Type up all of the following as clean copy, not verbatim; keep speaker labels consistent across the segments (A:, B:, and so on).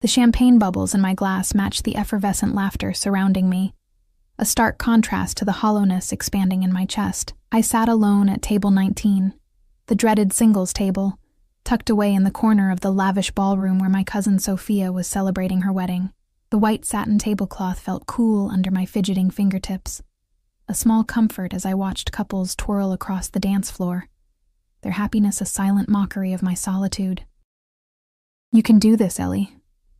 A: The champagne bubbles in my glass matched the effervescent laughter surrounding me, a stark contrast to the hollowness expanding in my chest. I sat alone at table 19, the dreaded singles table, tucked away in the corner of the lavish ballroom where my cousin Sophia was celebrating her wedding. The white satin tablecloth felt cool under my fidgeting fingertips, a small comfort as I watched couples twirl across the dance floor, their happiness a silent mockery of my solitude. "You can do this, Ellie,"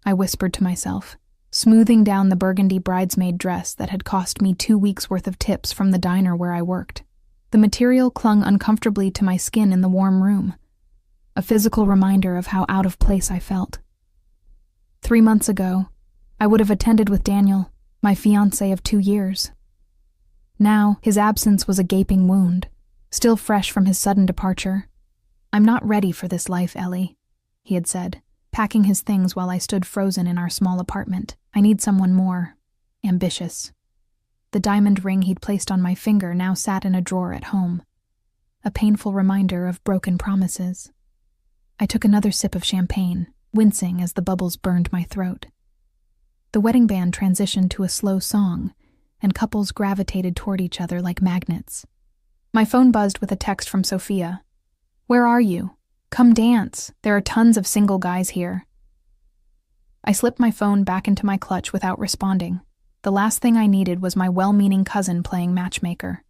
A: I whispered to myself, smoothing down the burgundy bridesmaid dress that had cost me 2 weeks' worth of tips from the diner where I worked. The material clung uncomfortably to my skin in the warm room, a physical reminder of how out of place I felt. 3 months ago, I would have attended with Daniel, my fiancé of 2 years. Now, his absence was a gaping wound, still fresh from his sudden departure. "I'm not ready for this life, Ellie," he had said, packing his things while I stood frozen in our small apartment. "I need someone more ambitious." The diamond ring he'd placed on my finger now sat in a drawer at home, a painful reminder of broken promises. I took another sip of champagne, wincing as the bubbles burned my throat. The wedding band transitioned to a slow song, and couples gravitated toward each other like magnets. My phone buzzed with a text from Sophia. "Where are you? Come dance. There are tons of single guys here." I slipped my phone back into my clutch without responding. The last thing I needed was my well-meaning cousin playing matchmaker.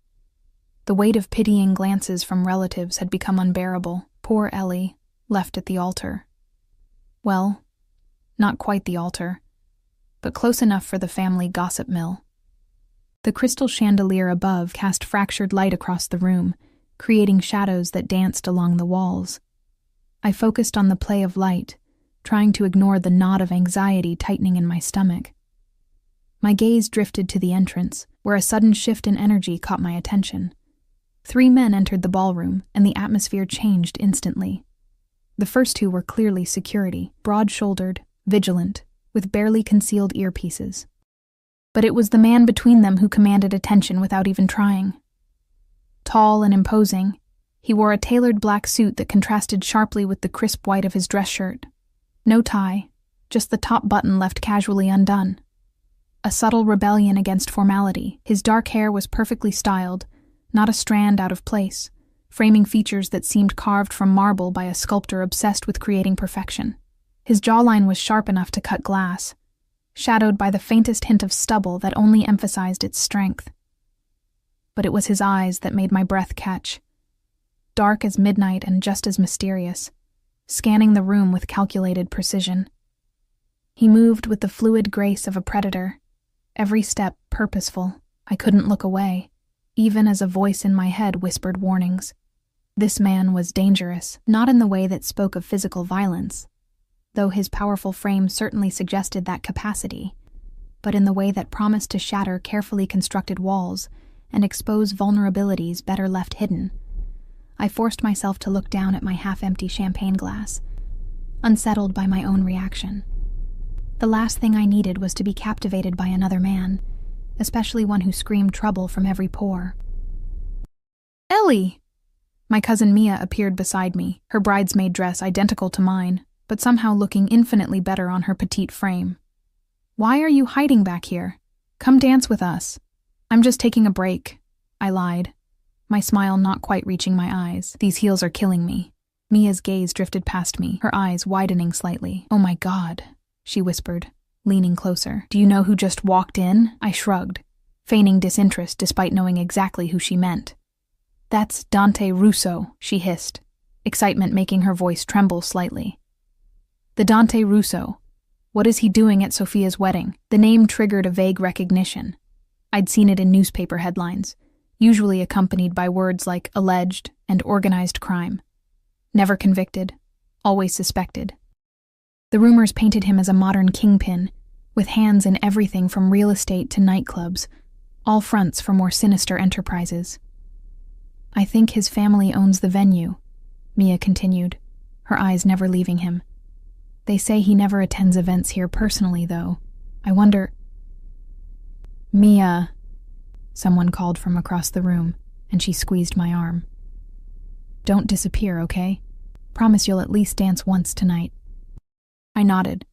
A: The weight of pitying glances from relatives had become unbearable. Poor Ellie, left at the altar. Well, not quite the altar, but close enough for the family gossip mill. The crystal chandelier above cast fractured light across the room, creating shadows that danced along the walls. I focused on the play of light, trying to ignore the knot of anxiety tightening in my stomach. My gaze drifted to the entrance, where a sudden shift in energy caught my attention. 3 men entered the ballroom, and the atmosphere changed instantly. The first 2 were clearly security, broad-shouldered, vigilant, with barely concealed earpieces. But it was the man between them who commanded attention without even trying. Tall and imposing, he wore a tailored black suit that contrasted sharply with the crisp white of his dress shirt. No tie, just the top button left casually undone. A subtle rebellion against formality. His dark hair was perfectly styled, not a strand out of place, framing features that seemed carved from marble by a sculptor obsessed with creating perfection. His jawline was sharp enough to cut glass, shadowed by the faintest hint of stubble that only emphasized its strength. But it was his eyes that made my breath catch. Dark as midnight and just as mysterious, scanning the room with calculated precision. He moved with the fluid grace of a predator, every step purposeful. I couldn't look away, even as a voice in my head whispered warnings. This man was dangerous, not in the way that spoke of physical violence, though his powerful frame certainly suggested that capacity, but in the way that promised to shatter carefully constructed walls and expose vulnerabilities better left hidden. I forced myself to look down at my half-empty champagne glass, unsettled by my own reaction. The last thing I needed was to be captivated by another man, especially one who screamed trouble from every pore. "Ellie!" My cousin Mia appeared beside me, her bridesmaid dress identical to mine, but somehow looking infinitely better on her petite frame. "Why are you hiding back here? Come dance with us." "I'm just taking a break," I lied, my smile not quite reaching my eyes. "These heels are killing me." Mia's gaze drifted past me, her eyes widening slightly. "Oh my God," she whispered, leaning closer. "Do you know who just walked in?" I shrugged, feigning disinterest despite knowing exactly who she meant. "That's Dante Russo," she hissed, excitement making her voice tremble slightly. "The Dante Russo. What is he doing at Sophia's wedding?" The name triggered a vague recognition. I'd seen it in newspaper headlines, usually accompanied by words like alleged and organized crime. Never convicted, always suspected. The rumors painted him as a modern kingpin, with hands in everything from real estate to nightclubs, all fronts for more sinister enterprises. "I think his family owns the venue," Mia continued, her eyes never leaving him. "They say he never attends events here personally, though. I wonder—" "Mia," someone called from across the room, and she squeezed my arm. "Don't disappear, okay? Promise you'll at least dance once tonight." I nodded.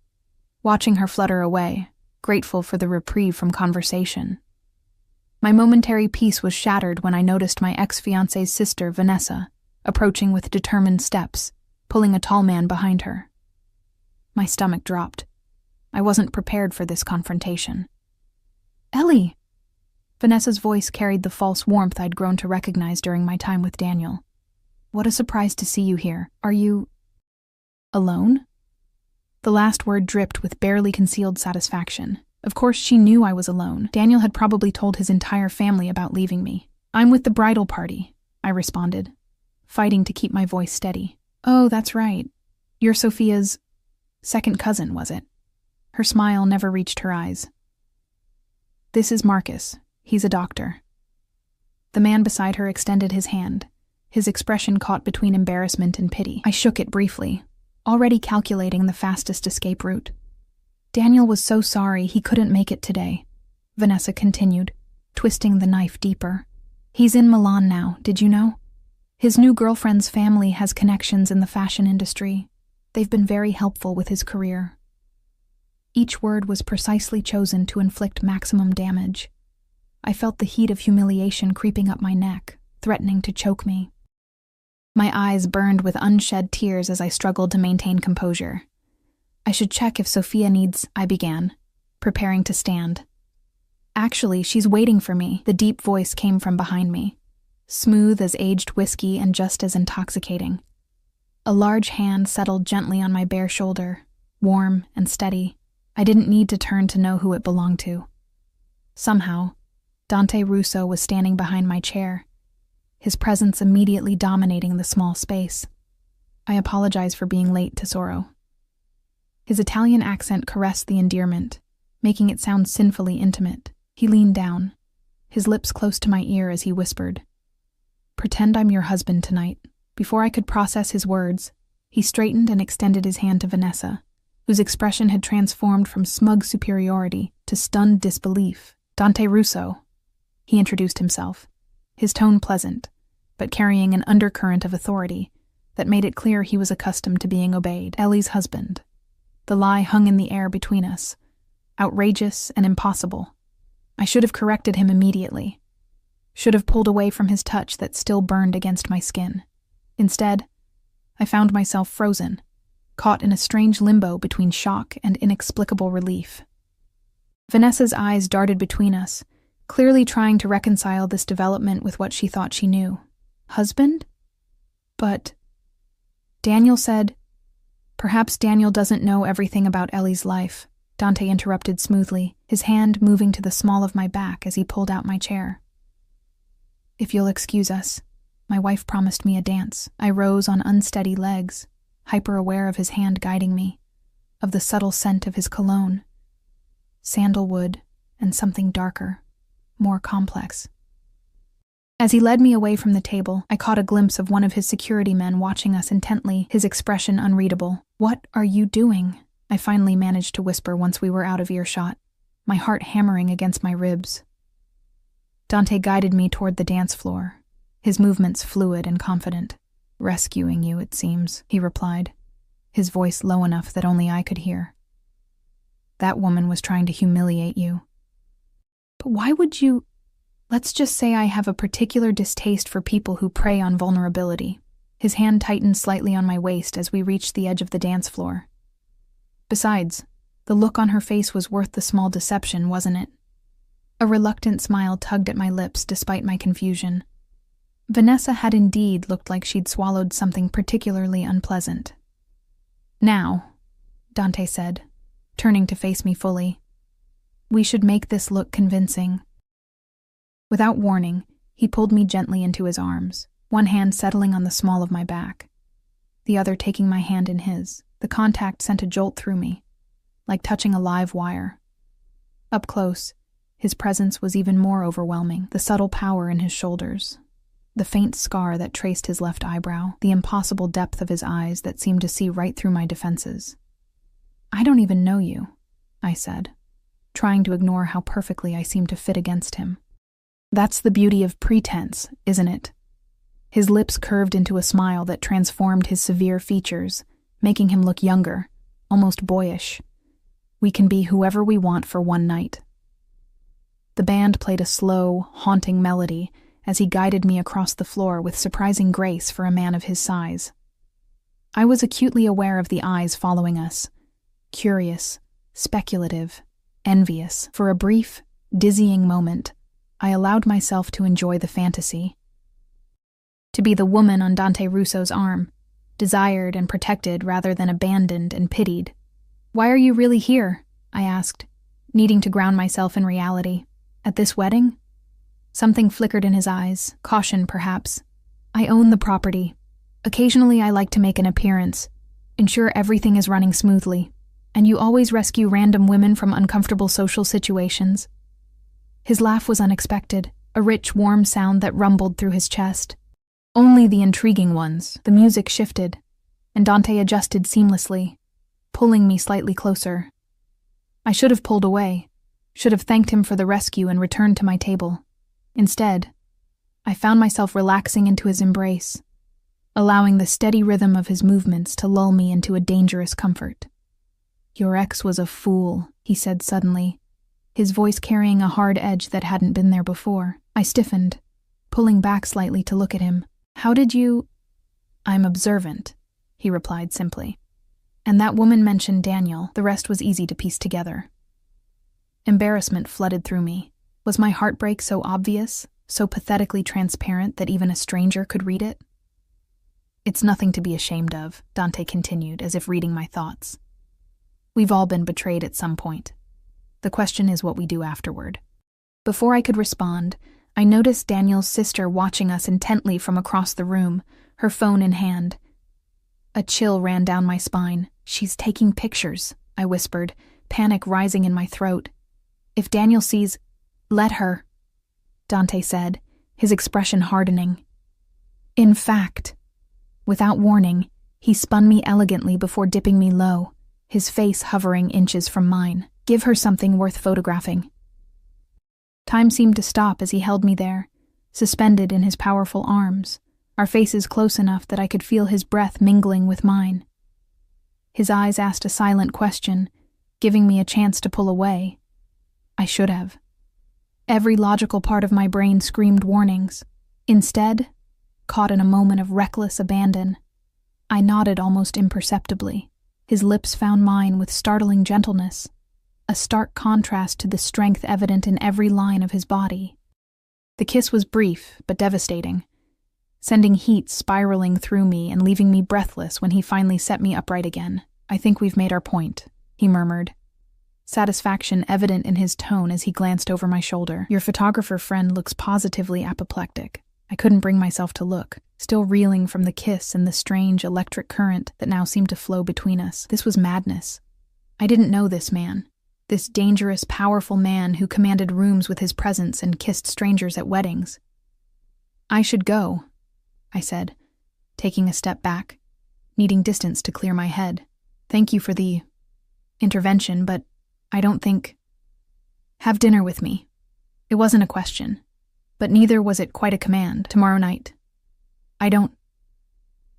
A: watching her flutter away, grateful for the reprieve from conversation. My momentary peace was shattered when I noticed my ex-fiancé's sister, Vanessa, approaching with determined steps, pulling a tall man behind her. My stomach dropped. I wasn't prepared for this confrontation. "Ellie!" Vanessa's voice carried the false warmth I'd grown to recognize during my time with Daniel. "What a surprise to see you here. Are you alone?" The last word dripped with barely concealed satisfaction. Of course, she knew I was alone. Daniel had probably told his entire family about leaving me. "I'm with the bridal party," I responded, fighting to keep my voice steady. "Oh, that's right. You're Sophia's second cousin, was it?" Her smile never reached her eyes. "This is Marcus. He's a doctor." The man beside her extended his hand, his expression caught between embarrassment and pity. I shook it briefly, already calculating the fastest escape route. "Daniel was so sorry he couldn't make it today," Vanessa continued, twisting the knife deeper. "He's in Milan now, did you know? His new girlfriend's family has connections in the fashion industry. They've been very helpful with his career." Each word was precisely chosen to inflict maximum damage. I felt the heat of humiliation creeping up my neck, threatening to choke me. My eyes burned with unshed tears as I struggled to maintain composure. "I should check if Sophia needs," I began, preparing to stand. "Actually, she's waiting for me," the deep voice came from behind me, smooth as aged whiskey and just as intoxicating. A large hand settled gently on my bare shoulder, warm and steady. I didn't need to turn to know who it belonged to. Somehow, Dante Russo was standing behind my chair, his presence immediately dominating the small space. I apologize for being late, Tesoro. His Italian accent caressed the endearment, making it sound sinfully intimate. He leaned down, his lips close to my ear as he whispered, "Pretend I'm your husband tonight." Before I could process his words, he straightened and extended his hand to Vanessa, whose expression had transformed from smug superiority to stunned disbelief. "Dante Russo," he introduced himself, his tone pleasant, but carrying an undercurrent of authority that made it clear he was accustomed to being obeyed. "Ellie's husband." The lie hung in the air between us, outrageous and impossible. I should have corrected him immediately, should have pulled away from his touch that still burned against my skin. Instead, I found myself frozen, caught in a strange limbo between shock and inexplicable relief. Vanessa's eyes darted between us, clearly trying to reconcile this development with what she thought she knew. Husband? But Daniel said, "Perhaps Daniel doesn't know everything about Ellie's life," Dante interrupted smoothly, his hand moving to the small of my back as he pulled out my chair. "If you'll excuse us, my wife promised me a dance." I rose on unsteady legs, hyper-aware of his hand guiding me, of the subtle scent of his cologne. Sandalwood and something darker, more complex. As he led me away from the table, I caught a glimpse of one of his security men watching us intently, his expression unreadable. "What are you doing?" I finally managed to whisper once we were out of earshot, my heart hammering against my ribs. Dante guided me toward the dance floor, his movements fluid and confident. "Rescuing you, it seems," he replied, his voice low enough that only I could hear. "That woman was trying to humiliate you." "But why would you—" "Let's just say I have a particular distaste for people who prey on vulnerability." His hand tightened slightly on my waist as we reached the edge of the dance floor. Besides, the look on her face was worth the small deception, wasn't it? A reluctant smile tugged at my lips despite my confusion. Vanessa had indeed looked like she'd swallowed something particularly unpleasant. "Now," Dante said, turning to face me fully, "we should make this look convincing." Without warning, he pulled me gently into his arms, one hand settling on the small of my back, the other taking my hand in his. The contact sent a jolt through me, like touching a live wire. Up close, his presence was even more overwhelming, the subtle power in his shoulders, the faint scar that traced his left eyebrow, the impossible depth of his eyes that seemed to see right through my defenses. "I don't even know you," I said, trying to ignore how perfectly I seemed to fit against him. "That's the beauty of pretense, isn't it?" His lips curved into a smile that transformed his severe features, making him look younger, almost boyish. We can be whoever we want for one night. The band played a slow, haunting melody as he guided me across the floor with surprising grace for a man of his size. I was acutely aware of the eyes following us, curious, speculative, envious. For a brief, dizzying moment, I allowed myself to enjoy the fantasy. To be the woman on Dante Russo's arm, desired and protected rather than abandoned and pitied. "Why are you really here?" I asked, needing to ground myself in reality. "At this wedding?" Something flickered in his eyes, caution perhaps. "I own the property. Occasionally I like to make an appearance, ensure everything is running smoothly, and you always rescue random women from uncomfortable social situations." His laugh was unexpected, a rich, warm sound that rumbled through his chest. "Only the intriguing ones." The music shifted, and Dante adjusted seamlessly, pulling me slightly closer. I should have pulled away, should have thanked him for the rescue and returned to my table. Instead, I found myself relaxing into his embrace, allowing the steady rhythm of his movements to lull me into a dangerous comfort. "Your ex was a fool," he said suddenly, his voice carrying a hard edge that hadn't been there before. I stiffened, pulling back slightly to look at him. "How did you—" "I'm observant," he replied simply. And that woman mentioned Daniel. The rest was easy to piece together. Embarrassment flooded through me. Was my heartbreak so obvious, so pathetically transparent that even a stranger could read it? "It's nothing to be ashamed of," Dante continued, as if reading my thoughts. "We've all been betrayed at some point. The question is what we do afterward." Before I could respond, I noticed Daniel's sister watching us intently from across the room, her phone in hand. A chill ran down my spine. "She's taking pictures," I whispered, panic rising in my throat. "If Daniel sees—" "Let her," Dante said, his expression hardening. In fact, without warning, he spun me elegantly before dipping me low, his face hovering inches from mine. "Give her something worth photographing." Time seemed to stop as he held me there, suspended in his powerful arms, our faces close enough that I could feel his breath mingling with mine. His eyes asked a silent question, giving me a chance to pull away. I should have. Every logical part of my brain screamed warnings. Instead, caught in a moment of reckless abandon, I nodded almost imperceptibly. His lips found mine with startling gentleness, a stark contrast to the strength evident in every line of his body. The kiss was brief but devastating, sending heat spiraling through me and leaving me breathless when he finally set me upright again. "I think we've made our point," he murmured, satisfaction evident in his tone as he glanced over my shoulder. "Your photographer friend looks positively apoplectic." I couldn't bring myself to look, still reeling from the kiss and the strange electric current that now seemed to flow between us. This was madness. I didn't know this man, this dangerous, powerful man who commanded rooms with his presence and kissed strangers at weddings. "I should go," I said, taking a step back, needing distance to clear my head. "Thank you for the intervention, but I don't think—" "Have dinner with me." It wasn't a question, but neither was it quite a command. "Tomorrow night." "I don't—"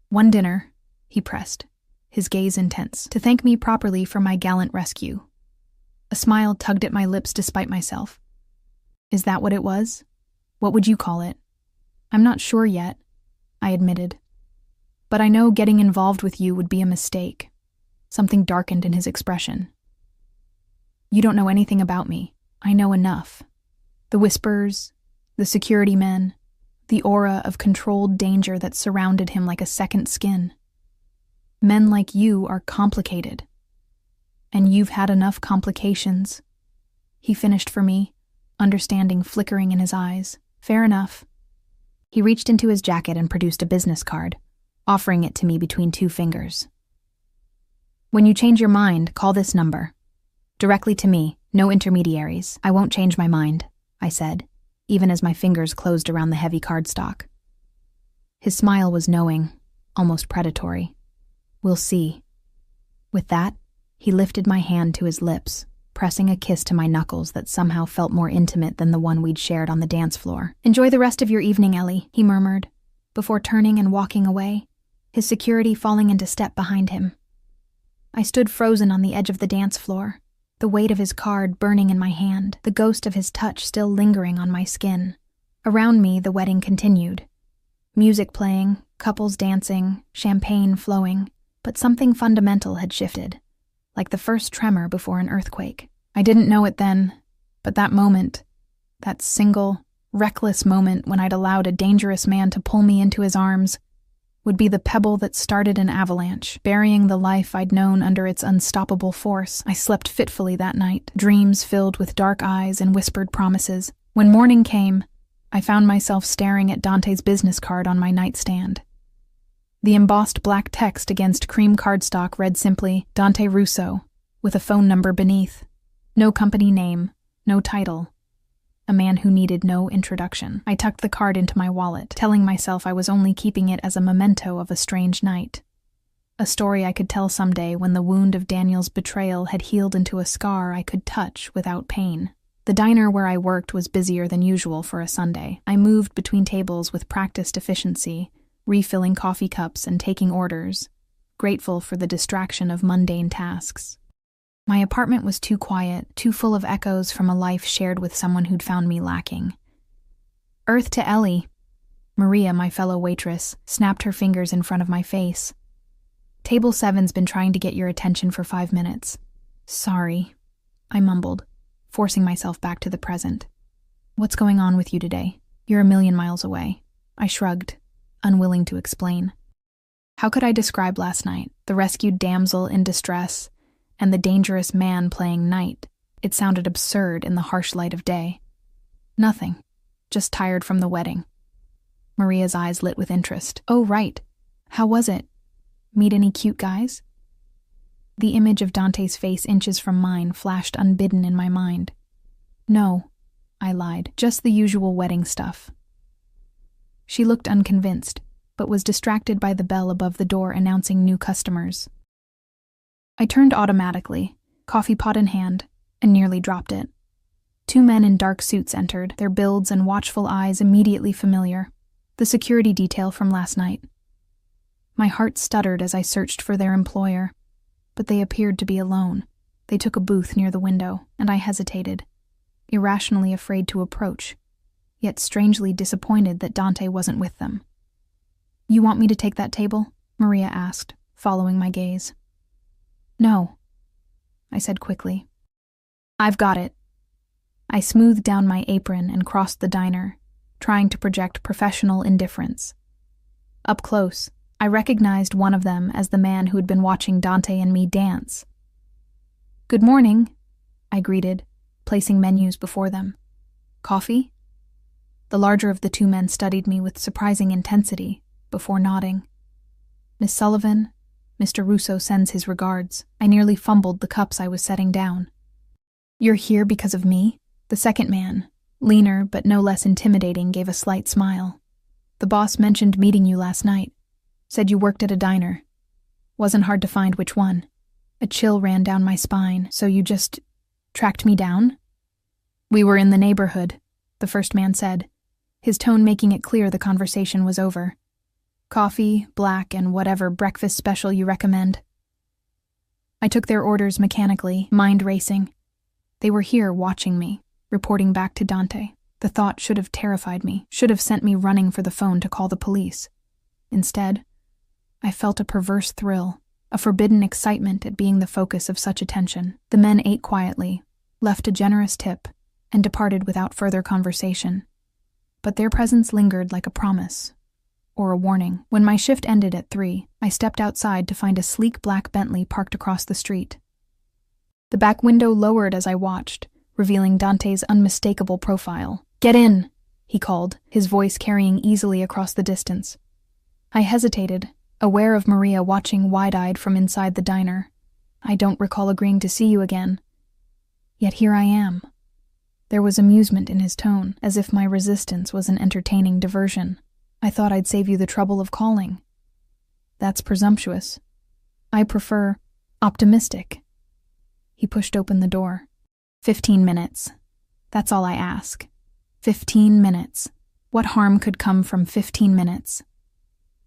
A: "One dinner," he pressed, his gaze intense, "to thank me properly for my gallant rescue." A smile tugged at my lips despite myself. "Is that what it was? What would you call it?" "I'm not sure yet," I admitted. "But I know getting involved with you would be a mistake." Something darkened in his expression. "You don't know anything about me. I know enough. The whispers, the security men, the aura of controlled danger that surrounded him like a second skin. Men like you are complicated. And you've had enough complications," he finished for me, understanding flickering in his eyes. "Fair enough." He reached into his jacket and produced a business card, offering it to me between two fingers. "When you change your mind, call this number. Directly to me, no intermediaries. I won't change my mind," I said, even as my fingers closed around the heavy cardstock. His smile was knowing, almost predatory. "We'll see." With that, he lifted my hand to his lips, pressing a kiss to my knuckles that somehow felt more intimate than the one we'd shared on the dance floor. "Enjoy the rest of your evening, Ellie," he murmured, before turning and walking away, his security falling into step behind him. I stood frozen on the edge of the dance floor, the weight of his card burning in my hand, the ghost of his touch still lingering on my skin. Around me, the wedding continued. Music playing, couples dancing, champagne flowing, but something fundamental had shifted, like the first tremor before an earthquake. I didn't know it then, but that moment, that single, reckless moment when I'd allowed a dangerous man to pull me into his arms, would be the pebble that started an avalanche, burying the life I'd known under its unstoppable force. I slept fitfully that night, dreams filled with dark eyes and whispered promises. When morning came, I found myself staring at Dante's business card on my nightstand. The embossed black text against cream cardstock read simply, Dante Russo, with a phone number beneath. No company name, no title. A man who needed no introduction. I tucked the card into my wallet, telling myself I was only keeping it as a memento of a strange night. A story I could tell someday when the wound of Daniel's betrayal had healed into a scar I could touch without pain. The diner where I worked was busier than usual for a Sunday. I moved between tables with practiced efficiency, refilling coffee cups and taking orders, grateful for the distraction of mundane tasks. My apartment was too quiet, too full of echoes from a life shared with someone who'd found me lacking. Earth to Ellie. Maria, my fellow waitress, snapped her fingers in front of my face. Table 7's been trying to get your attention for 5 minutes. Sorry, I mumbled, forcing myself back to the present. What's going on with you today? You're a million miles away. I shrugged, unwilling to explain. How could I describe last night? The rescued damsel in distress, and the dangerous man playing knight. It sounded absurd in the harsh light of day. Nothing. Just tired from the wedding. Maria's eyes lit with interest. Oh, right. How was it? Meet any cute guys? The image of Dante's face inches from mine flashed unbidden in my mind. No, I lied. Just the usual wedding stuff. She looked unconvinced, but was distracted by the bell above the door announcing new customers. I turned automatically, coffee pot in hand, and nearly dropped it. 2 men in dark suits entered, their builds and watchful eyes immediately familiar. The security detail from last night. My heart stuttered as I searched for their employer, but they appeared to be alone. They took a booth near the window, and I hesitated, irrationally afraid to approach, yet strangely disappointed that Dante wasn't with them. You want me to take that table? Maria asked, following my gaze. No, I said quickly. I've got it. I smoothed down my apron and crossed the diner, trying to project professional indifference. Up close, I recognized one of them as the man who had been watching Dante and me dance. Good morning, I greeted, placing menus before them. Coffee? The larger of the 2 men studied me with surprising intensity, before nodding. Miss Sullivan, Mr. Russo sends his regards. I nearly fumbled the cups I was setting down. You're here because of me? The second man, leaner but no less intimidating, gave a slight smile. The boss mentioned meeting you last night. Said you worked at a diner. Wasn't hard to find which one. A chill ran down my spine. So you just tracked me down? We were in the neighborhood, the first man said, his tone making it clear the conversation was over. Coffee, black, and whatever breakfast special you recommend. I took their orders mechanically, mind racing. They were here watching me, reporting back to Dante. The thought should have terrified me, should have sent me running for the phone to call the police. Instead, I felt a perverse thrill, a forbidden excitement at being the focus of such attention. The men ate quietly, left a generous tip, and departed without further conversation. But their presence lingered like a promise, or a warning. When my shift ended at 3, I stepped outside to find a sleek black Bentley parked across the street. The back window lowered as I watched, revealing Dante's unmistakable profile. Get in, he called, his voice carrying easily across the distance. I hesitated, aware of Maria watching wide-eyed from inside the diner. I don't recall agreeing to see you again. Yet here I am. There was amusement in his tone, as if my resistance was an entertaining diversion. I thought I'd save you the trouble of calling. That's presumptuous. I prefer optimistic. He pushed open the door. 15 minutes. That's all I ask. 15 minutes. What harm could come from 15 minutes?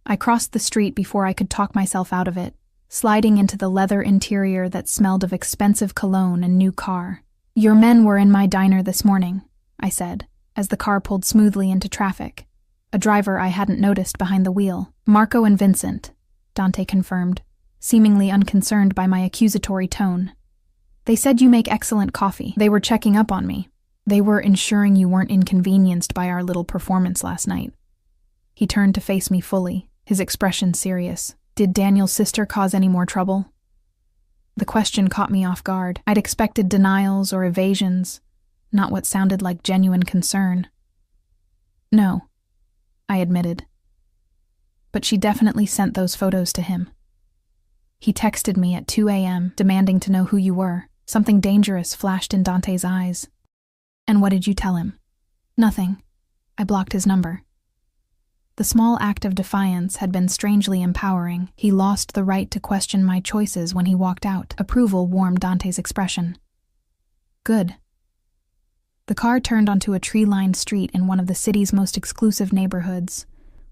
A: I crossed the street before I could talk myself out of it, sliding into the leather interior that smelled of expensive cologne and new car. "Your men were in my diner this morning," I said, as the car pulled smoothly into traffic. A driver I hadn't noticed behind the wheel. "Marco and Vincent," Dante confirmed, seemingly unconcerned by my accusatory tone. "They said you make excellent coffee. They were checking up on me. They were ensuring you weren't inconvenienced by our little performance last night." He turned to face me fully, his expression serious. "Did Daniel's sister cause any more trouble?" The question caught me off guard. I'd expected denials or evasions, not what sounded like genuine concern. "No," I admitted. "But she definitely sent those photos to him. He texted me at 2 a.m. demanding to know who you were." Something dangerous flashed in Dante's eyes. "And what did you tell him?" "Nothing. I blocked his number." The small act of defiance had been strangely empowering. He lost the right to question my choices when he walked out. Approval warmed Dante's expression. "Good." The car turned onto a tree-lined street in one of the city's most exclusive neighborhoods,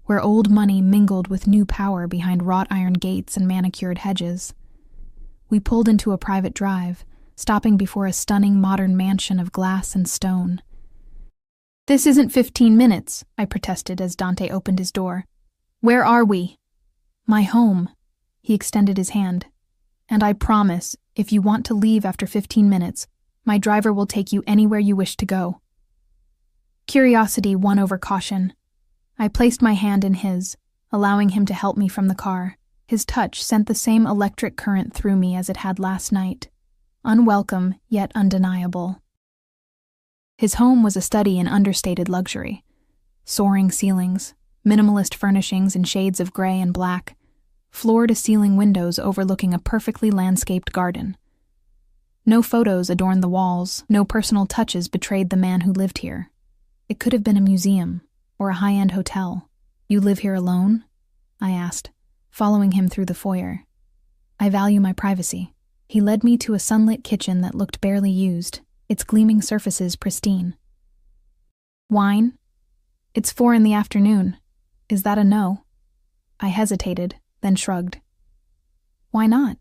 A: where old money mingled with new power behind wrought iron gates and manicured hedges. We pulled into a private drive, stopping before a stunning modern mansion of glass and stone. "This isn't 15 minutes, I protested as Dante opened his door. "Where are we?" "My home." He extended his hand. "And I promise, if you want to leave after 15 minutes, my driver will take you anywhere you wish to go." Curiosity won over caution. I placed my hand in his, allowing him to help me from the car. His touch sent the same electric current through me as it had last night. Unwelcome, yet undeniable. His home was a study in understated luxury. Soaring ceilings, minimalist furnishings in shades of gray and black, floor-to-ceiling windows overlooking a perfectly landscaped garden. No photos adorned the walls, no personal touches betrayed the man who lived here. It could have been a museum, or a high-end hotel. "You live here alone?" I asked, following him through the foyer. "I value my privacy." He led me to a sunlit kitchen that looked barely used, its gleaming surfaces pristine. "Wine? It's 4 in the afternoon. Is that a no?" I hesitated, then shrugged. "Why not?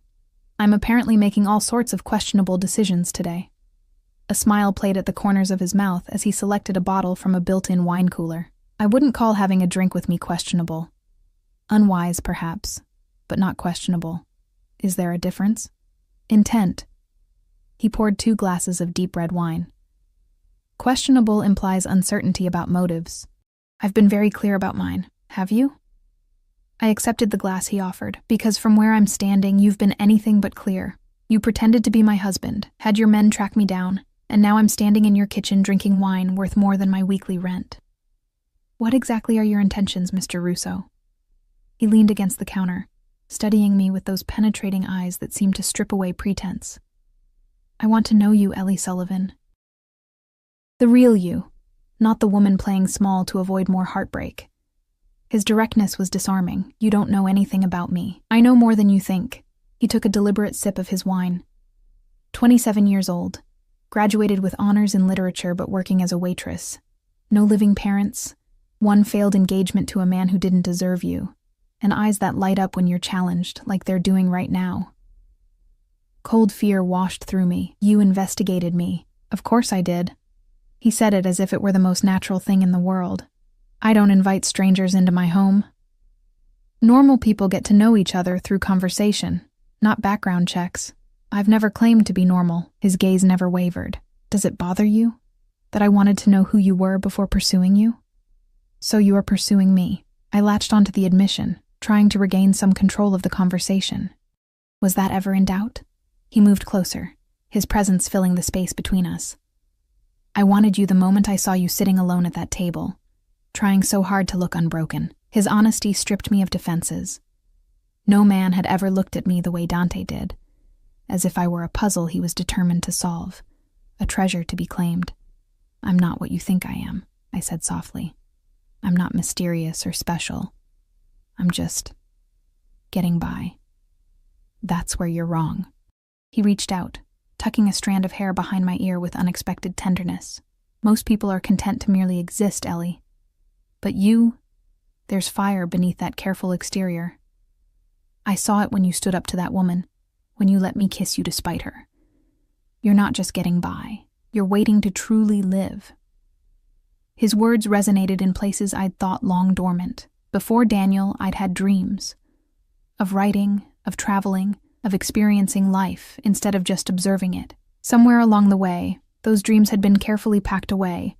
A: I'm apparently making all sorts of questionable decisions today." A smile played at the corners of his mouth as he selected a bottle from a built-in wine cooler. "I wouldn't call having a drink with me questionable. Unwise, perhaps, but not questionable. Is there a difference?" "Intent." He poured 2 glasses of deep red wine. "Questionable implies uncertainty about motives. I've been very clear about mine. Have you?" I accepted the glass he offered, because from where I'm standing, you've been anything but clear. You pretended to be my husband, had your men track me down, and now I'm standing in your kitchen drinking wine worth more than my weekly rent. What exactly are your intentions, Mr. Russo? He leaned against the counter, studying me with those penetrating eyes that seemed to strip away pretense. "I want to know you, Ellie Sullivan. The real you, not the woman playing small to avoid more heartbreak." His directness was disarming. "You don't know anything about me. I know more than you think." He took a deliberate sip of his wine. 27 years old, graduated with honors in literature but working as a waitress. No living parents, one failed engagement to a man who didn't deserve you, and eyes that light up when you're challenged, like they're doing right now. Cold fear washed through me. "You investigated me." "Of course I did." He said it as if it were the most natural thing in the world. "I don't invite strangers into my home." Normal people get to know each other through conversation, not background checks. I've never claimed to be normal. His gaze never wavered. "Does it bother you that I wanted to know who you were before pursuing you?" "So you are pursuing me." I latched onto the admission, trying to regain some control of the conversation. Was that ever in doubt? He moved closer, his presence filling the space between us. "I wanted you the moment I saw you sitting alone at that table, trying so hard to look unbroken." His honesty stripped me of defenses. No man had ever looked at me the way Dante did, as if I were a puzzle he was determined to solve, a treasure to be claimed. "I'm not what you think I am," I said softly. "I'm not mysterious or special. I'm just getting by." "That's where you're wrong." He reached out, tucking a strand of hair behind my ear with unexpected tenderness. "Most people are content to merely exist, Ellie. But you, there's fire beneath that careful exterior." I saw it when you stood up to that woman, when you let me kiss you despite her. You're not just getting by. You're waiting to truly live." His words resonated in places I'd thought long dormant. Before Daniel, I'd had dreams. Of writing, of traveling, of experiencing life instead of just observing it. Somewhere along the way, those dreams had been carefully packed away,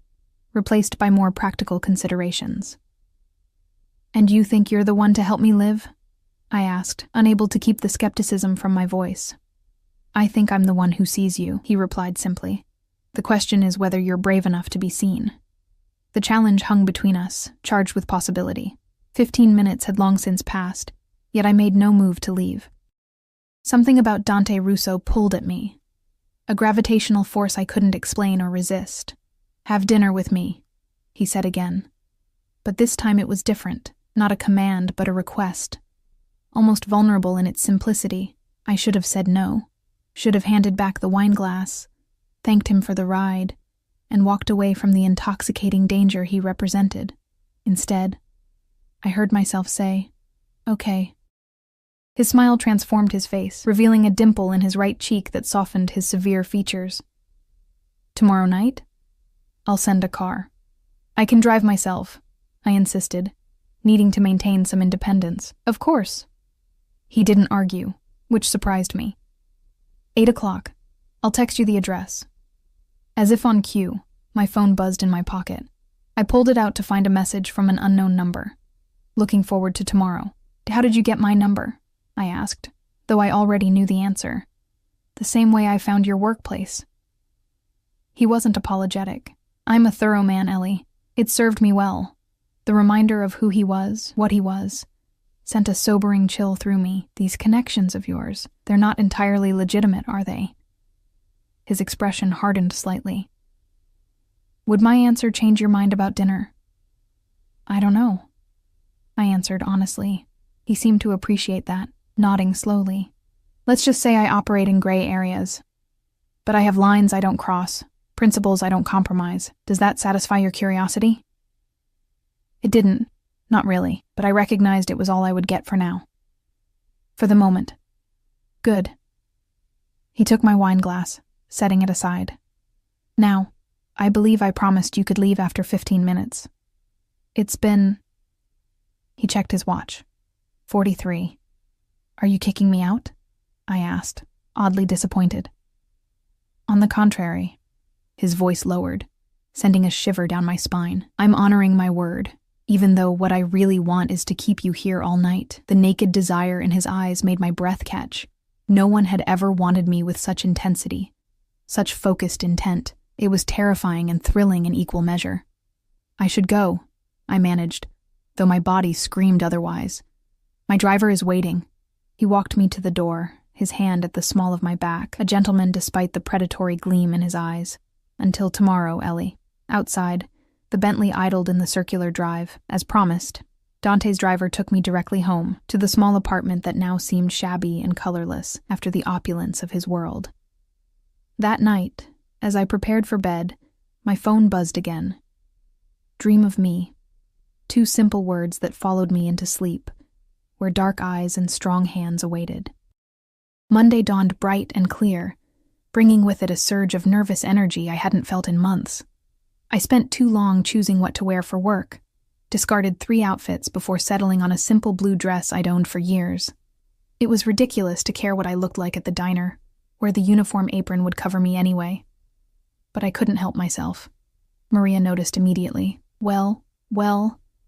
A: replaced by more practical considerations. "And you think you're the one to help me live?" I asked, unable to keep the skepticism from my voice. "I think I'm the one who sees you," he replied simply. "The question is whether you're brave enough to be seen." The challenge hung between us, charged with possibility. 15 minutes had long since passed, yet I made no move to leave. Something about Dante Russo pulled at me, a gravitational force I couldn't explain or resist. "Have dinner with me," he said again. But this time it was different, not a command but a request. Almost vulnerable in its simplicity, I should have said no, should have handed back the wine glass, thanked him for the ride, and walked away from the intoxicating danger he represented. Instead, I heard myself say, "Okay." His smile transformed his face, revealing a dimple in his right cheek that softened his severe features. "Tomorrow night? I'll send a car. I can drive myself," I insisted, needing to maintain some independence. "Of course." He didn't argue, which surprised me. 8 o'clock. I'll text you the address." As if on cue, my phone buzzed in my pocket. I pulled it out to find a message from an unknown number. "Looking forward to tomorrow." "How did you get my number?" I asked, though I already knew the answer. "The same way I found your workplace." He wasn't apologetic. "I'm a thorough man, Ellie. It served me well." The reminder of who he was, what he was, sent a sobering chill through me. "These connections of yours, they're not entirely legitimate, are they?" His expression hardened slightly. "Would my answer change your mind about dinner?" "I don't know," I answered honestly. He seemed to appreciate that, nodding slowly. "Let's just say I operate in gray areas. But I have lines I don't cross, principles I don't compromise. Does that satisfy your curiosity?" It didn't, not really, but I recognized it was all I would get for now. For the moment. "Good." He took my wine glass, setting it aside. "Now, I believe I promised you could leave after 15 minutes. It's been..." He checked his watch. 43. "Are you kicking me out?" I asked, oddly disappointed. "On the contrary." His voice lowered, sending a shiver down my spine. "I'm honoring my word, even though what I really want is to keep you here all night." The naked desire in his eyes made my breath catch. No one had ever wanted me with such intensity, such focused intent. It was terrifying and thrilling in equal measure. "I should go," I managed, though my body screamed otherwise. "My driver is waiting." He walked me to the door, his hand at the small of my back, a gentleman despite the predatory gleam in his eyes. "Until tomorrow, Ellie." Outside, the Bentley idled in the circular drive. As promised, Dante's driver took me directly home, to the small apartment that now seemed shabby and colorless after the opulence of his world. That night, as I prepared for bed, my phone buzzed again. "Dream of me." 2 simple words that followed me into sleep, where dark eyes and strong hands awaited. Monday dawned bright and clear, bringing with it a surge of nervous energy I hadn't felt in months. I spent too long choosing what to wear for work, discarded 3 outfits before settling on a simple blue dress I'd owned for years. It was ridiculous to care what I looked like at the diner, where the uniform apron would cover me anyway. But I couldn't help myself. Maria noticed immediately. Well,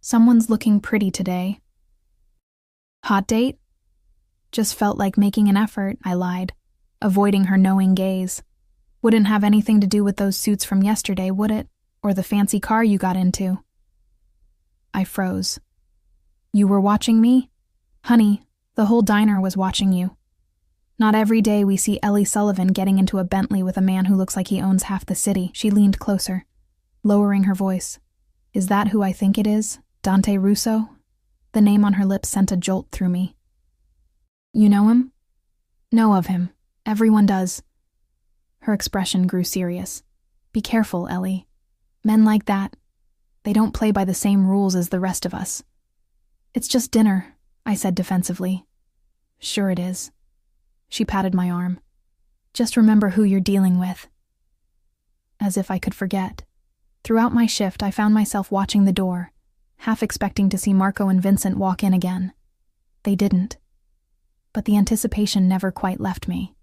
A: someone's looking pretty today." "Hot date?" "Just felt like making an effort," I lied, avoiding her knowing gaze. "Wouldn't have anything to do with those suits from yesterday, would it? Or the fancy car you got into?" I froze. "You were watching me?" "Honey, the whole diner was watching you. Not every day we see Ellie Sullivan getting into a Bentley with a man who looks like he owns half the city." She leaned closer, lowering her voice. "Is that who I think it is? Dante Russo?" The name on her lips sent a jolt through me. "You know him?" "Know of him. Everyone does." Her expression grew serious. "Be careful, Ellie. Men like that, they don't play by the same rules as the rest of us." "It's just dinner," I said defensively. Sure it is. She patted my arm. Just remember who you're dealing with. As if I could forget. Throughout my shift, I found myself watching the door, half expecting to see Marco and Vincent walk in again. They didn't. But the anticipation never quite left me.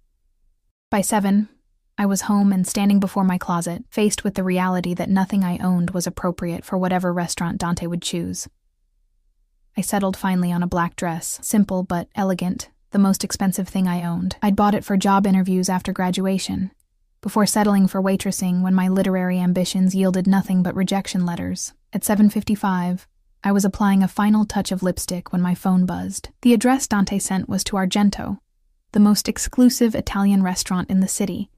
A: By 7, I was home and standing before my closet, faced with the reality that nothing I owned was appropriate for whatever restaurant Dante would choose. I settled finally on a black dress, simple but elegant, the most expensive thing I owned. I'd bought it for job interviews after graduation, before settling for waitressing when my literary ambitions yielded nothing but rejection letters. At 7:55, I was applying a final touch of lipstick when my phone buzzed. The address Dante sent was to Argento, the most exclusive Italian restaurant in the city,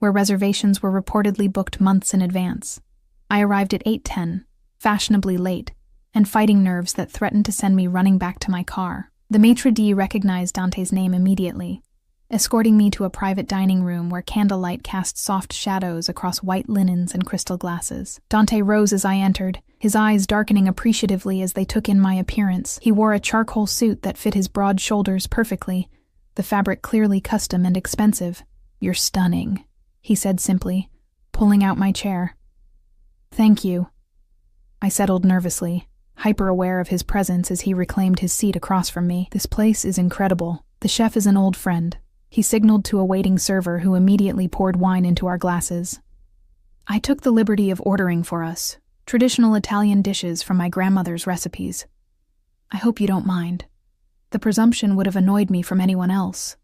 A: where reservations were reportedly booked months in advance. I arrived at 8:10, fashionably late, and fighting nerves that threatened to send me running back to my car. The maitre d' recognized Dante's name immediately, escorting me to a private dining room where candlelight cast soft shadows across white linens and crystal glasses. Dante rose as I entered, his eyes darkening appreciatively as they took in my appearance. He wore a charcoal suit that fit his broad shoulders perfectly, the fabric clearly custom and expensive. "You're stunning," he said simply, pulling out my chair. "Thank you." I settled nervously, hyper-aware of his presence as he reclaimed his seat across from me. "This place is incredible. The chef is an old friend." He signaled to a waiting server who immediately poured wine into our glasses. I took the liberty of ordering for us traditional Italian dishes from my grandmother's recipes. "I hope you don't mind." The presumption would have annoyed me from anyone else,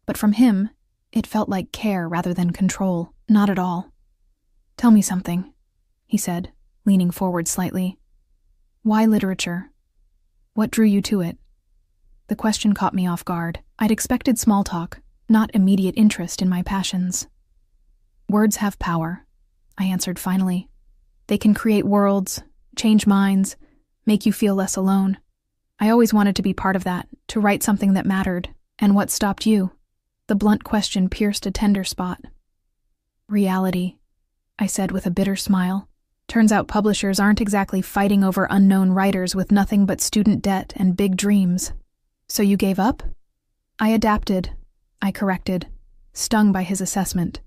A: but from him, it felt like care rather than control. "Not at all." "Tell me something," he said, leaning forward slightly. "Why literature? What drew you to it?" The question caught me off guard. I'd expected small talk, not immediate interest in my passions. "Words have power," I answered finally. "They can create worlds, change minds, make you feel less alone. I always wanted to be part of that, to write something that mattered. And what stopped you?" The blunt question pierced a tender spot. "Reality," I said with a bitter smile. "Turns out publishers aren't exactly fighting over unknown writers with nothing but student debt and big dreams." "So you gave up?" "I adapted," I corrected, stung by his assessment.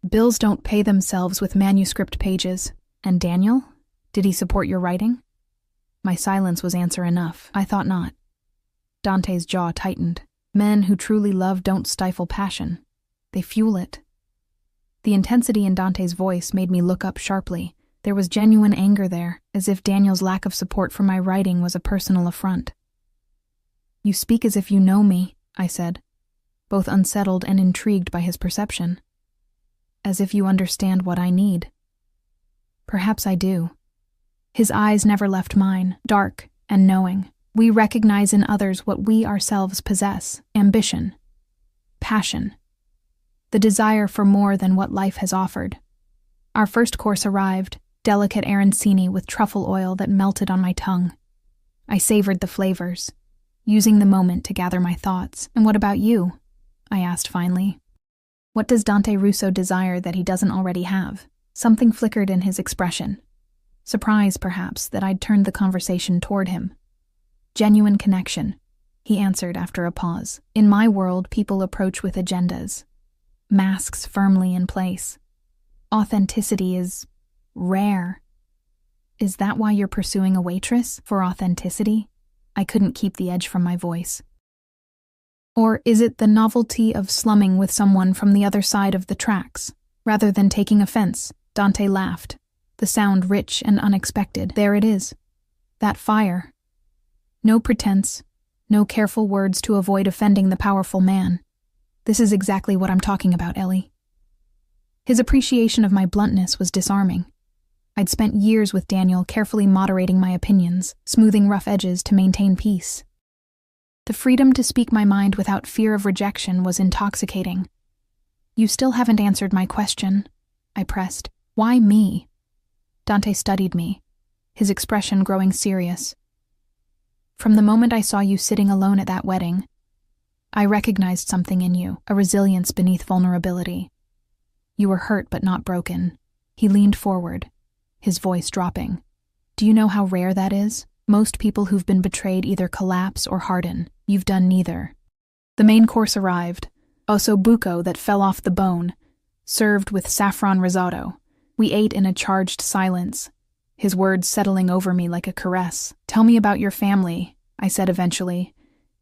A: "Bills don't pay themselves with manuscript pages." "And Daniel? Did he support your writing?" My silence was answer enough. I thought not. Dante's jaw tightened. Men who truly love don't stifle passion. They fuel it. The intensity in Dante's voice made me look up sharply. There was genuine anger there, as if Daniel's lack of support for my writing was a personal affront. "You speak as if you know me," I said, both unsettled and intrigued by his perception. "As if you understand what I need." "Perhaps I do." His eyes never left mine, dark and knowing. "We recognize in others what we ourselves possess: ambition, passion, the desire for more than what life has offered." Our first course arrived, delicate arancini with truffle oil that melted on my tongue. I savored the flavors, using the moment to gather my thoughts. "And what about you?" I asked finally. "What does Dante Russo desire that he doesn't already have?" Something flickered in his expression. Surprise, perhaps, that I'd turned the conversation toward him. "Genuine connection," he answered after a pause. "In my world, people approach with agendas, masks firmly in place. Authenticity is rare." "Is that why you're pursuing a waitress? For authenticity?" I couldn't keep the edge from my voice. "Or is it the novelty of slumming with someone from the other side of the tracks? Rather than taking offense," Dante laughed, the sound rich and unexpected. "There it is. That fire. No pretense, no careful words to avoid offending the powerful man. This is exactly what I'm talking about, Ellie." His appreciation of my bluntness was disarming. I'd spent years with Daniel carefully moderating my opinions, smoothing rough edges to maintain peace. The freedom to speak my mind without fear of rejection was intoxicating. "You still haven't answered my question," I pressed. "Why me?" Dante studied me, his expression growing serious. "From the moment I saw you sitting alone at that wedding, I recognized something in you, a resilience beneath vulnerability. You were hurt but not broken." He leaned forward, his voice dropping. "Do you know how rare that is? Most people who've been betrayed either collapse or harden. You've done neither." The main course arrived, osso buco that fell off the bone, served with saffron risotto. We ate in a charged silence, his words settling over me like a caress. "Tell me about your family," I said eventually,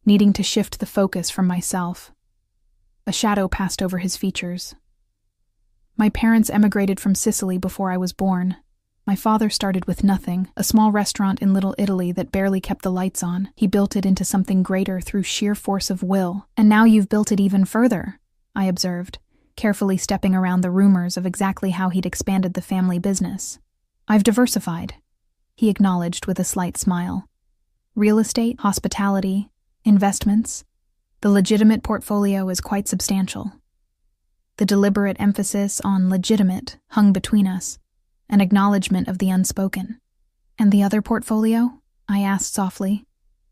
A: needing to shift the focus from myself. A shadow passed over his features. "My parents emigrated from Sicily before I was born. My father started with nothing, a small restaurant in Little Italy that barely kept the lights on. He built it into something greater through sheer force of will. And now you've built it even further," I observed, carefully stepping around the rumors of exactly how he'd expanded the family business. "I've diversified," he acknowledged with a slight smile. "Real estate, hospitality, investments. The legitimate portfolio is quite substantial." The deliberate emphasis on legitimate hung between us, an acknowledgement of the unspoken. "And the other portfolio?" I asked softly,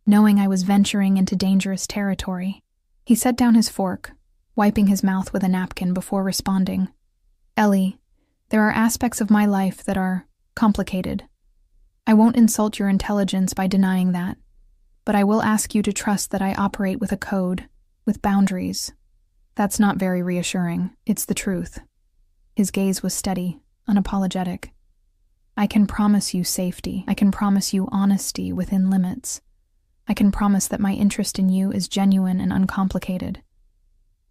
A: knowing I was venturing into dangerous territory. He set down his fork, wiping his mouth with a napkin before responding. "Ellie, there are aspects of my life that are complicated. I won't insult your intelligence by denying that, but I will ask you to trust that I operate with a code, with boundaries. That's not very reassuring. It's the truth." His gaze was steady, unapologetic. "I can promise you safety. I can promise you honesty within limits. I can promise that my interest in you is genuine and uncomplicated.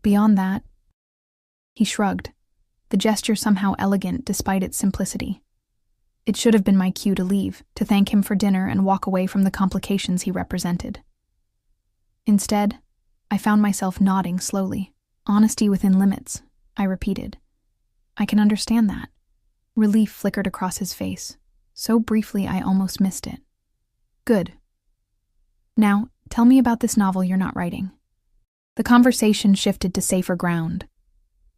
A: Beyond that..." He shrugged, the gesture somehow elegant despite its simplicity. It should have been my cue to leave, to thank him for dinner and walk away from the complications he represented. Instead, I found myself nodding slowly. "Honesty within limits," I repeated. "I can understand that." Relief flickered across his face, so briefly I almost missed it. "Good. Now, tell me about this novel you're not writing." The conversation shifted to safer ground.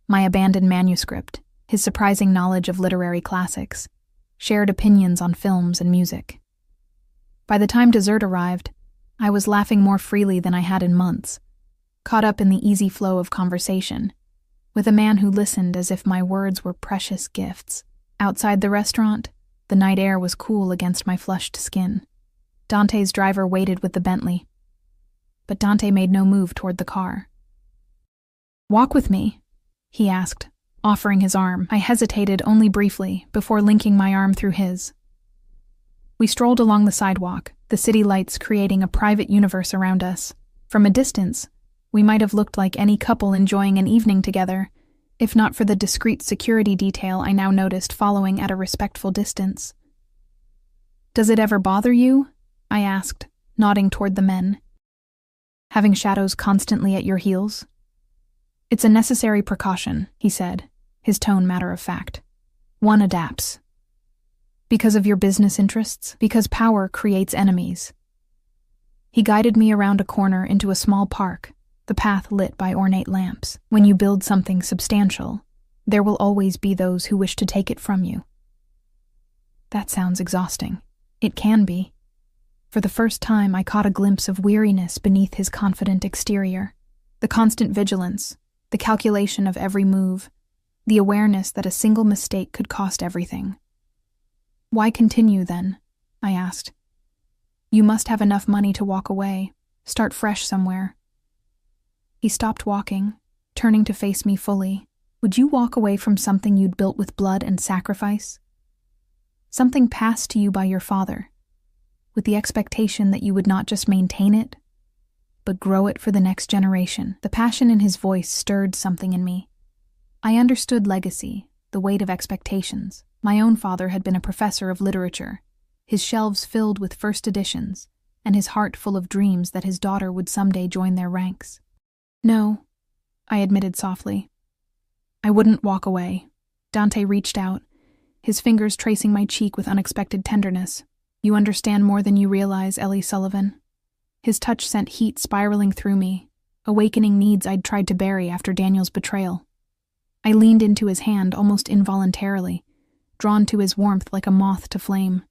A: My abandoned manuscript, his surprising knowledge of literary classics, shared opinions on films and music. By the time dessert arrived, I was laughing more freely than I had in months, caught up in the easy flow of conversation, with a man who listened as if my words were precious gifts. Outside the restaurant, the night air was cool against my flushed skin. Dante's driver waited with the Bentley, but Dante made no move toward the car. "Walk with me?" he asked, offering his arm. I hesitated only briefly before linking my arm through his. We strolled along the sidewalk, the city lights creating a private universe around us. From a distance, we might have looked like any couple enjoying an evening together, if not for the discreet security detail I now noticed following at a respectful distance. "Does it ever bother you?" I asked, nodding toward the men. "Having shadows constantly at your heels?" "It's a necessary precaution," he said, his tone matter of fact. "One adapts." "Because of your business interests? Because power creates enemies." He guided me around a corner into a small park, the path lit by ornate lamps. "When you build something substantial, there will always be those who wish to take it from you." That sounds exhausting. It can be. For the first time, I caught a glimpse of weariness beneath his confident exterior. The constant vigilance, the calculation of every move, the awareness that a single mistake could cost everything. "Why continue, then?" I asked. "You must have enough money to walk away, start fresh somewhere." He stopped walking, turning to face me fully. "Would you walk away from something you'd built with blood and sacrifice? Something passed to you by your father, with the expectation that you would not just maintain it, but grow it for the next generation." The passion in his voice stirred something in me. I understood legacy, the weight of expectations. My own father had been a professor of literature, his shelves filled with first editions, and his heart full of dreams that his daughter would someday join their ranks. "No," I admitted softly. "I wouldn't walk away." Dante reached out, his fingers tracing my cheek with unexpected tenderness. "You understand more than you realize, Ellie Sullivan." His touch sent heat spiraling through me, awakening needs I'd tried to bury after Daniel's betrayal. I leaned into his hand almost involuntarily, drawn to his warmth like a moth to flame.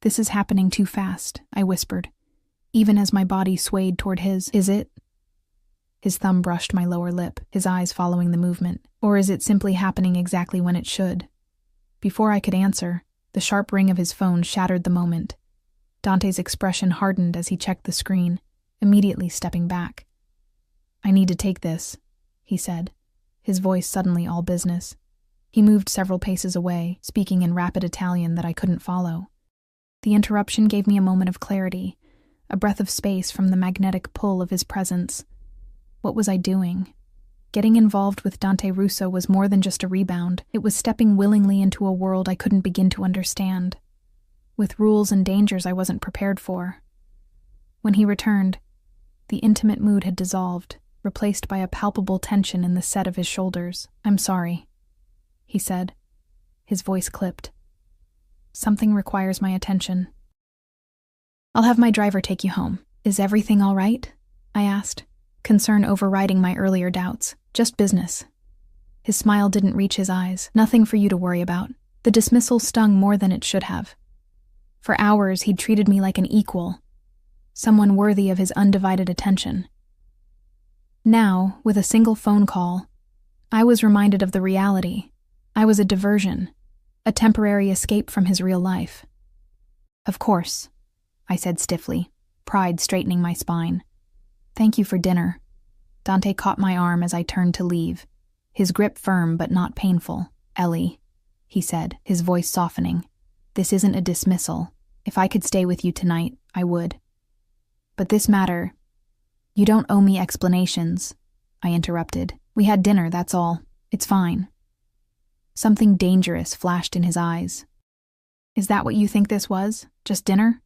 A: "This is happening too fast," I whispered, even as my body swayed toward his. "Is it?" His thumb brushed my lower lip, his eyes following the movement. "Or is it simply happening exactly when it should?" Before I could answer, the sharp ring of his phone shattered the moment. Dante's expression hardened as he checked the screen, immediately stepping back. "I need to take this," he said, his voice suddenly all business. He moved several paces away, speaking in rapid Italian that I couldn't follow. The interruption gave me a moment of clarity, a breath of space from the magnetic pull of his presence. What was I doing? Getting involved with Dante Russo was more than just a rebound. It was stepping willingly into a world I couldn't begin to understand, with rules and dangers I wasn't prepared for. When he returned, the intimate mood had dissolved, replaced by a palpable tension in the set of his shoulders. "I'm sorry," he said, his voice clipped. "Something requires my attention. I'll have my driver take you home. Is everything all right?" I asked, concern overriding my earlier doubts. "Just business." His smile didn't reach his eyes. "Nothing for you to worry about." The dismissal stung more than it should have. For hours, he'd treated me like an equal, someone worthy of his undivided attention. Now, with a single phone call, I was reminded of the reality. I was a diversion, a temporary escape from his real life. "Of course," I said stiffly, pride straightening my spine. "Thank you for dinner." Dante caught my arm as I turned to leave, his grip firm but not painful. "Ellie," he said, his voice softening, "this isn't a dismissal. If I could stay with you tonight, I would. But this matter—" "You don't owe me explanations," I interrupted. "We had dinner, that's all. It's fine." Something dangerous flashed in his eyes. "Is that what you think this was? Just dinner?"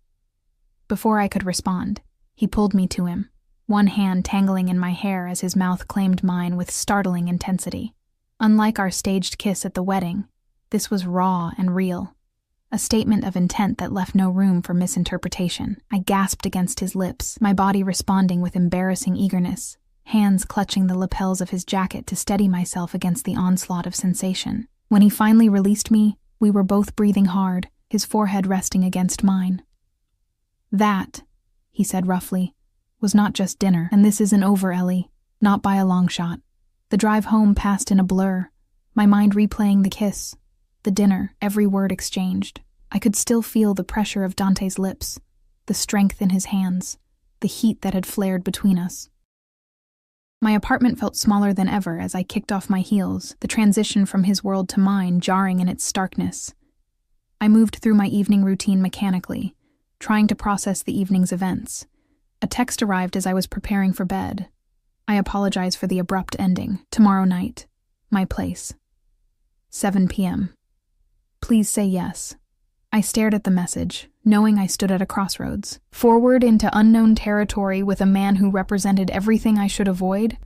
A: Before I could respond, he pulled me to him, one hand tangling in my hair as his mouth claimed mine with startling intensity. Unlike our staged kiss at the wedding, this was raw and real, a statement of intent that left no room for misinterpretation. I gasped against his lips, my body responding with embarrassing eagerness, hands clutching the lapels of his jacket to steady myself against the onslaught of sensation. When he finally released me, we were both breathing hard, his forehead resting against mine. "That," he said roughly, "was not just dinner, and this isn't over, Ellie. Not by a long shot." The drive home passed in a blur, my mind replaying the kiss, the dinner, every word exchanged. I could still feel the pressure of Dante's lips, the strength in his hands, the heat that had flared between us. My apartment felt smaller than ever as I kicked off my heels, the transition from his world to mine jarring in its starkness. I moved through my evening routine mechanically, trying to process the evening's events. A text arrived as I was preparing for bed. "I apologize for the abrupt ending. Tomorrow night. My place. 7 p.m. Please say yes." I stared at the message, knowing I stood at a crossroads. Forward into unknown territory with a man who represented everything I should avoid,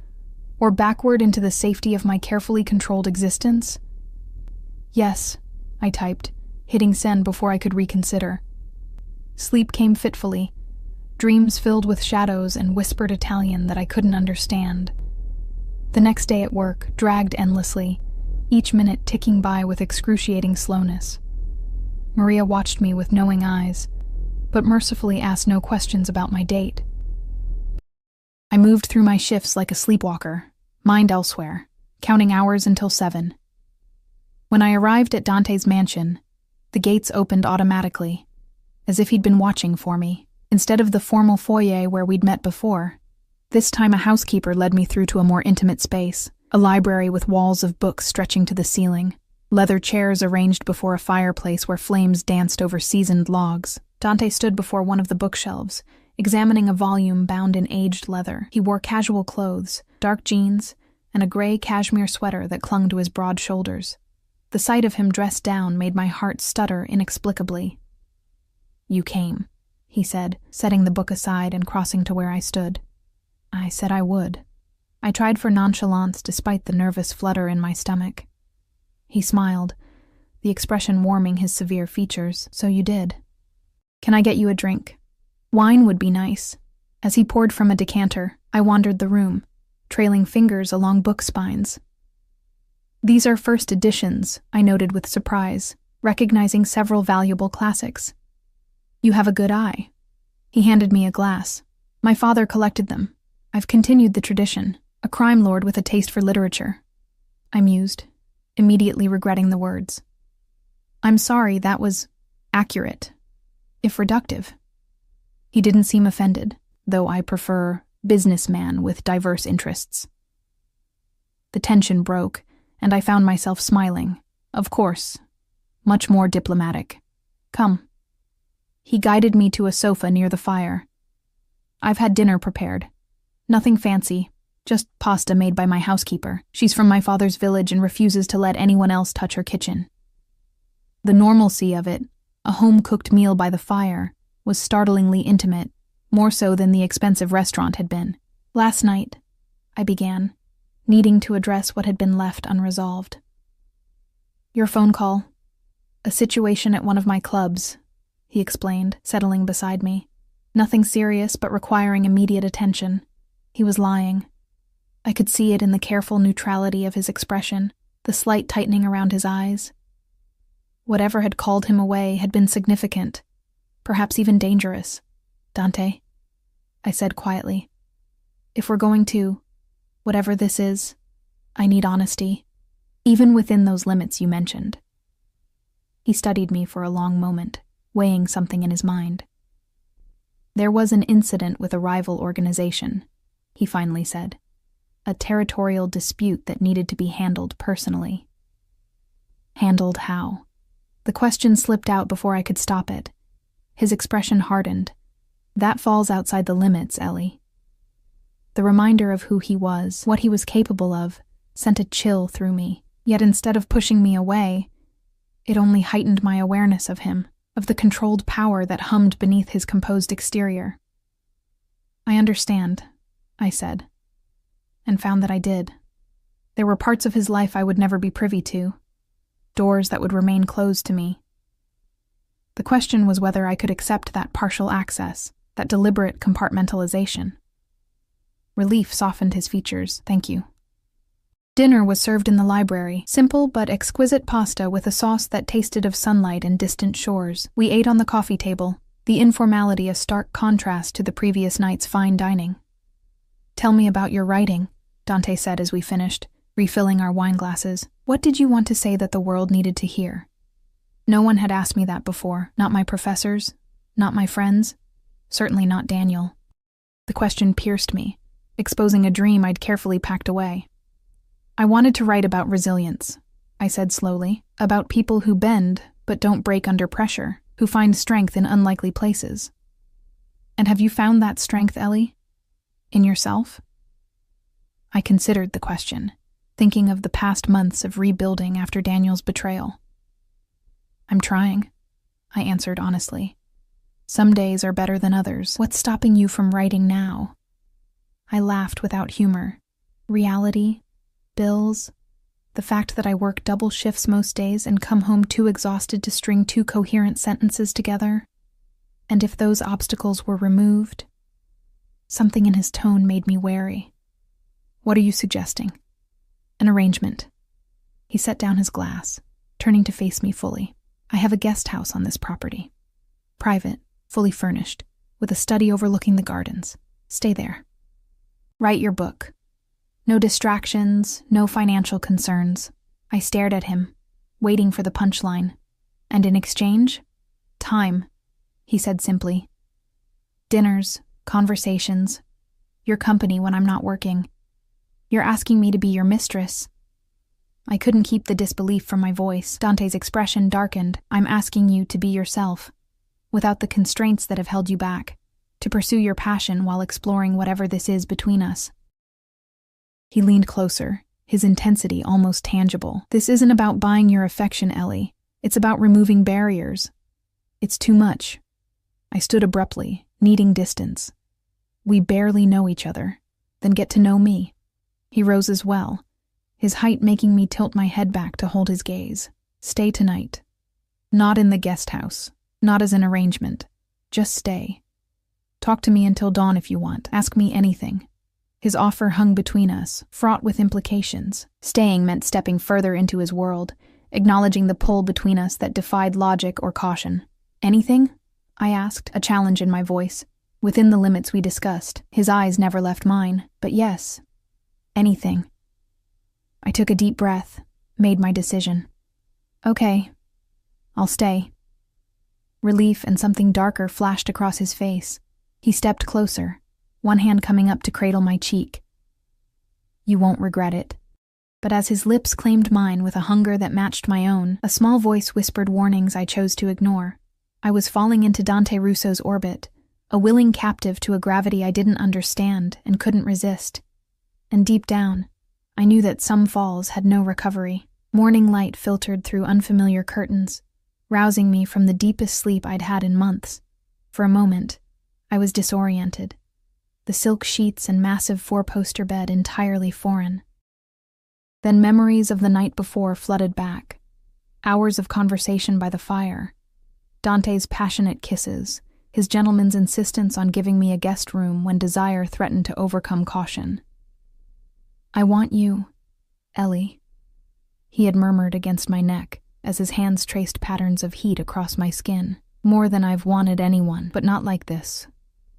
A: or backward into the safety of my carefully controlled existence? "Yes," I typed, hitting send before I could reconsider. Sleep came fitfully, dreams filled with shadows and whispered Italian that I couldn't understand. The next day at work dragged endlessly, each minute ticking by with excruciating slowness. Maria watched me with knowing eyes, but mercifully asked no questions about my date. I moved through my shifts like a sleepwalker, mind elsewhere, counting hours until 7. When I arrived at Dante's mansion, the gates opened automatically, as if he'd been watching for me. Instead of the formal foyer where we'd met before, this time a housekeeper led me through to a more intimate space, a library with walls of books stretching to the ceiling, leather chairs arranged before a fireplace where flames danced over seasoned logs. Dante stood before one of the bookshelves, examining a volume bound in aged leather. He wore casual clothes, dark jeans, and a gray cashmere sweater that clung to his broad shoulders. The sight of him dressed down made my heart stutter inexplicably. "You came," he said, setting the book aside and crossing to where I stood. I said I would. I tried for nonchalance despite the nervous flutter in my stomach. He smiled, the expression warming his severe features. "So you did. Can I get you a drink? Wine would be nice." As he poured from a decanter, I wandered the room, trailing fingers along book spines. "These are first editions," I noted with surprise, recognizing several valuable classics. "You have a good eye." He handed me a glass. "My father collected them. I've continued the tradition, a crime lord with a taste for literature." I mused, immediately regretting the words. "I'm sorry, that was accurate, if reductive." He didn't seem offended, though I prefer businessman with diverse interests. The tension broke, and I found myself smiling. Of course, much more diplomatic. Come. He guided me to a sofa near the fire. I've had dinner prepared. Nothing fancy, just pasta made by my housekeeper. She's from my father's village and refuses to let anyone else touch her kitchen. The normalcy of it, a home-cooked meal by the fire, was startlingly intimate, more so than the expensive restaurant had been. Last night, I began, needing to address what had been left unresolved. Your phone call. A situation at one of my clubs, he explained, settling beside me. Nothing serious, but requiring immediate attention. He was lying. I could see it in the careful neutrality of his expression, the slight tightening around his eyes. Whatever had called him away had been significant, perhaps even dangerous. Dante, I said quietly, if we're going to, whatever this is, I need honesty, even within those limits you mentioned. He studied me for a long moment, weighing something in his mind. There was an incident with a rival organization, he finally said. A territorial dispute that needed to be handled personally. Handled how? The question slipped out before I could stop it. His expression hardened. That falls outside the limits, Ellie. The reminder of who he was, what he was capable of, sent a chill through me. Yet instead of pushing me away, it only heightened my awareness of him, of the controlled power that hummed beneath his composed exterior. I understand, I said, and found that I did. There were parts of his life I would never be privy to, doors that would remain closed to me. The question was whether I could accept that partial access, that deliberate compartmentalization. Relief softened his features. Thank you. Dinner was served in the library, simple but exquisite pasta with a sauce that tasted of sunlight and distant shores. We ate on the coffee table, the informality a stark contrast to the previous night's fine dining. Tell me about your writing, Dante said as we finished, refilling our wine glasses. What did you want to say that the world needed to hear? No one had asked me that before, not my professors, not my friends, certainly not Daniel. The question pierced me, exposing a dream I'd carefully packed away. I wanted to write about resilience, I said slowly, about people who bend but don't break under pressure, who find strength in unlikely places. And have you found that strength, Ellie? In yourself? I considered the question, thinking of the past months of rebuilding after Daniel's betrayal. I'm trying, I answered honestly. Some days are better than others. What's stopping you from writing now? I laughed without humor. Reality, bills, the fact that I work double shifts most days and come home too exhausted to string two coherent sentences together. And if those obstacles were removed? Something in his tone made me wary. What are you suggesting? An arrangement. He set down his glass, turning to face me fully. I have a guest house on this property. Private, fully furnished, with a study overlooking the gardens. Stay there. Write your book. No distractions, no financial concerns. I stared at him, waiting for the punchline. And in exchange? Time, he said simply. Dinners, conversations, your company when I'm not working. You're asking me to be your mistress. I couldn't keep the disbelief from my voice. Dante's expression darkened. I'm asking you to be yourself, without the constraints that have held you back, to pursue your passion while exploring whatever this is between us. He leaned closer, his intensity almost tangible. This isn't about buying your affection, Ellie. It's about removing barriers. It's too much. I stood abruptly, needing distance. We barely know each other. Then get to know me. He rose as well, his height making me tilt my head back to hold his gaze. Stay tonight. Not in the guest house, not as an arrangement. Just stay. Talk to me until dawn if you want. Ask me anything. His offer hung between us, fraught with implications. Staying meant stepping further into his world, acknowledging the pull between us that defied logic or caution. Anything? I asked, a challenge in my voice. Within the limits we discussed, his eyes never left mine, but yes. Anything. I took a deep breath, made my decision. Okay, I'll stay. Relief and something darker flashed across his face. He stepped closer, one hand coming up to cradle my cheek. "You won't regret it." But as his lips claimed mine with a hunger that matched my own, a small voice whispered warnings I chose to ignore. I was falling into Dante Russo's orbit, a willing captive to a gravity I didn't understand and couldn't resist. And deep down, I knew that some falls had no recovery. Morning light filtered through unfamiliar curtains, rousing me from the deepest sleep I'd had in months. For a moment, I was disoriented, the silk sheets and massive four-poster bed entirely foreign. Then memories of the night before flooded back. Hours of conversation by the fire, Dante's passionate kisses, his gentleman's insistence on giving me a guest room when desire threatened to overcome caution. "I want you, Ellie," he had murmured against my neck as his hands traced patterns of heat across my skin. "More than I've wanted anyone, but not like this.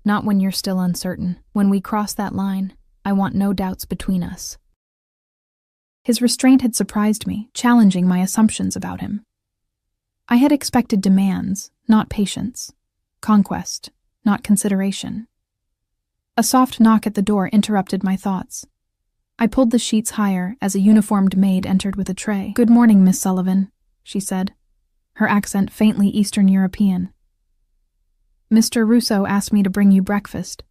A: Not when you're still uncertain. When we cross that line, I want no doubts between us." His restraint had surprised me, challenging my assumptions about him. I had expected demands, not patience. Conquest, not consideration. A soft knock at the door interrupted my thoughts. I pulled the sheets higher as a uniformed maid entered with a tray. "Good morning, Miss Sullivan," she said, her accent faintly Eastern European. "Mr. Russo asked me to bring you breakfast.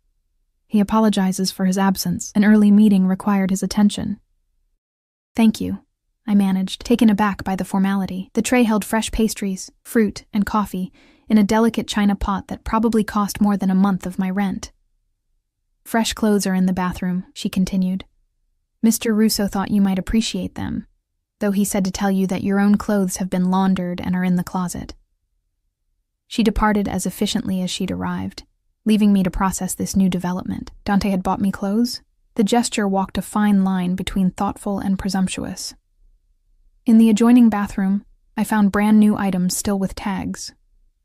A: He apologizes for his absence. An early meeting required his attention." "Thank you," I managed, taken aback by the formality. The tray held fresh pastries, fruit, and coffee in a delicate china pot that probably cost more than a month of my rent. "Fresh clothes are in the bathroom," she continued. "Mr. Russo thought you might appreciate them, though he said to tell you that your own clothes have been laundered and are in the closet." She departed as efficiently as she'd arrived, leaving me to process this new development. Dante had bought me clothes? The gesture walked a fine line between thoughtful and presumptuous. In the adjoining bathroom, I found brand new items still with tags.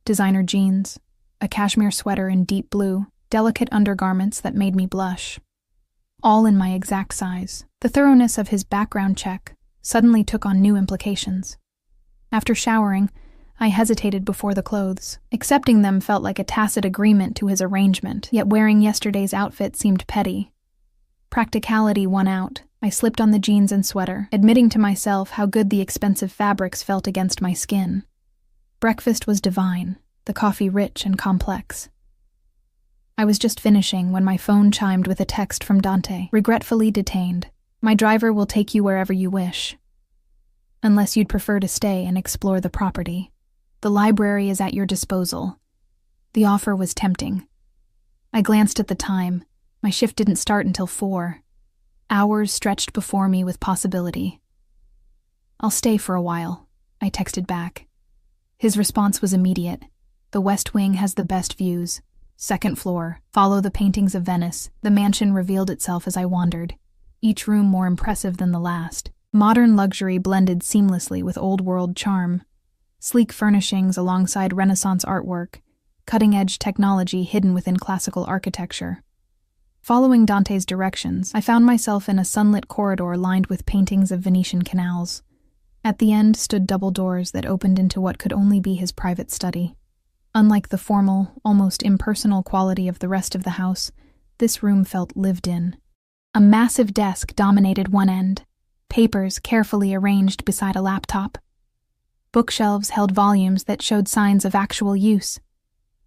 A: Designer jeans, a cashmere sweater in deep blue, delicate undergarments that made me blush. All in my exact size. The thoroughness of his background check suddenly took on new implications. After showering, I hesitated before the clothes. Accepting them felt like a tacit agreement to his arrangement, yet wearing yesterday's outfit seemed petty. Practicality won out. I slipped on the jeans and sweater, admitting to myself how good the expensive fabrics felt against my skin. Breakfast was divine, the coffee rich and complex. I was just finishing when my phone chimed with a text from Dante, regretfully detained. "My driver will take you wherever you wish. Unless you'd prefer to stay and explore the property. The library is at your disposal." The offer was tempting. I glanced at the time. My shift didn't start until 4. Hours stretched before me with possibility. "I'll stay for a while," I texted back. His response was immediate. "The West Wing has the best views. Second floor. Follow the paintings of Venice." The mansion revealed itself as I wandered, each room more impressive than the last. Modern luxury blended seamlessly with old-world charm. Sleek furnishings alongside Renaissance artwork, cutting-edge technology hidden within classical architecture. Following Dante's directions, I found myself in a sunlit corridor lined with paintings of Venetian canals. At the end stood double doors that opened into what could only be his private study. Unlike the formal, almost impersonal quality of the rest of the house, this room felt lived in. A massive desk dominated one end, papers carefully arranged beside a laptop. Bookshelves held volumes that showed signs of actual use.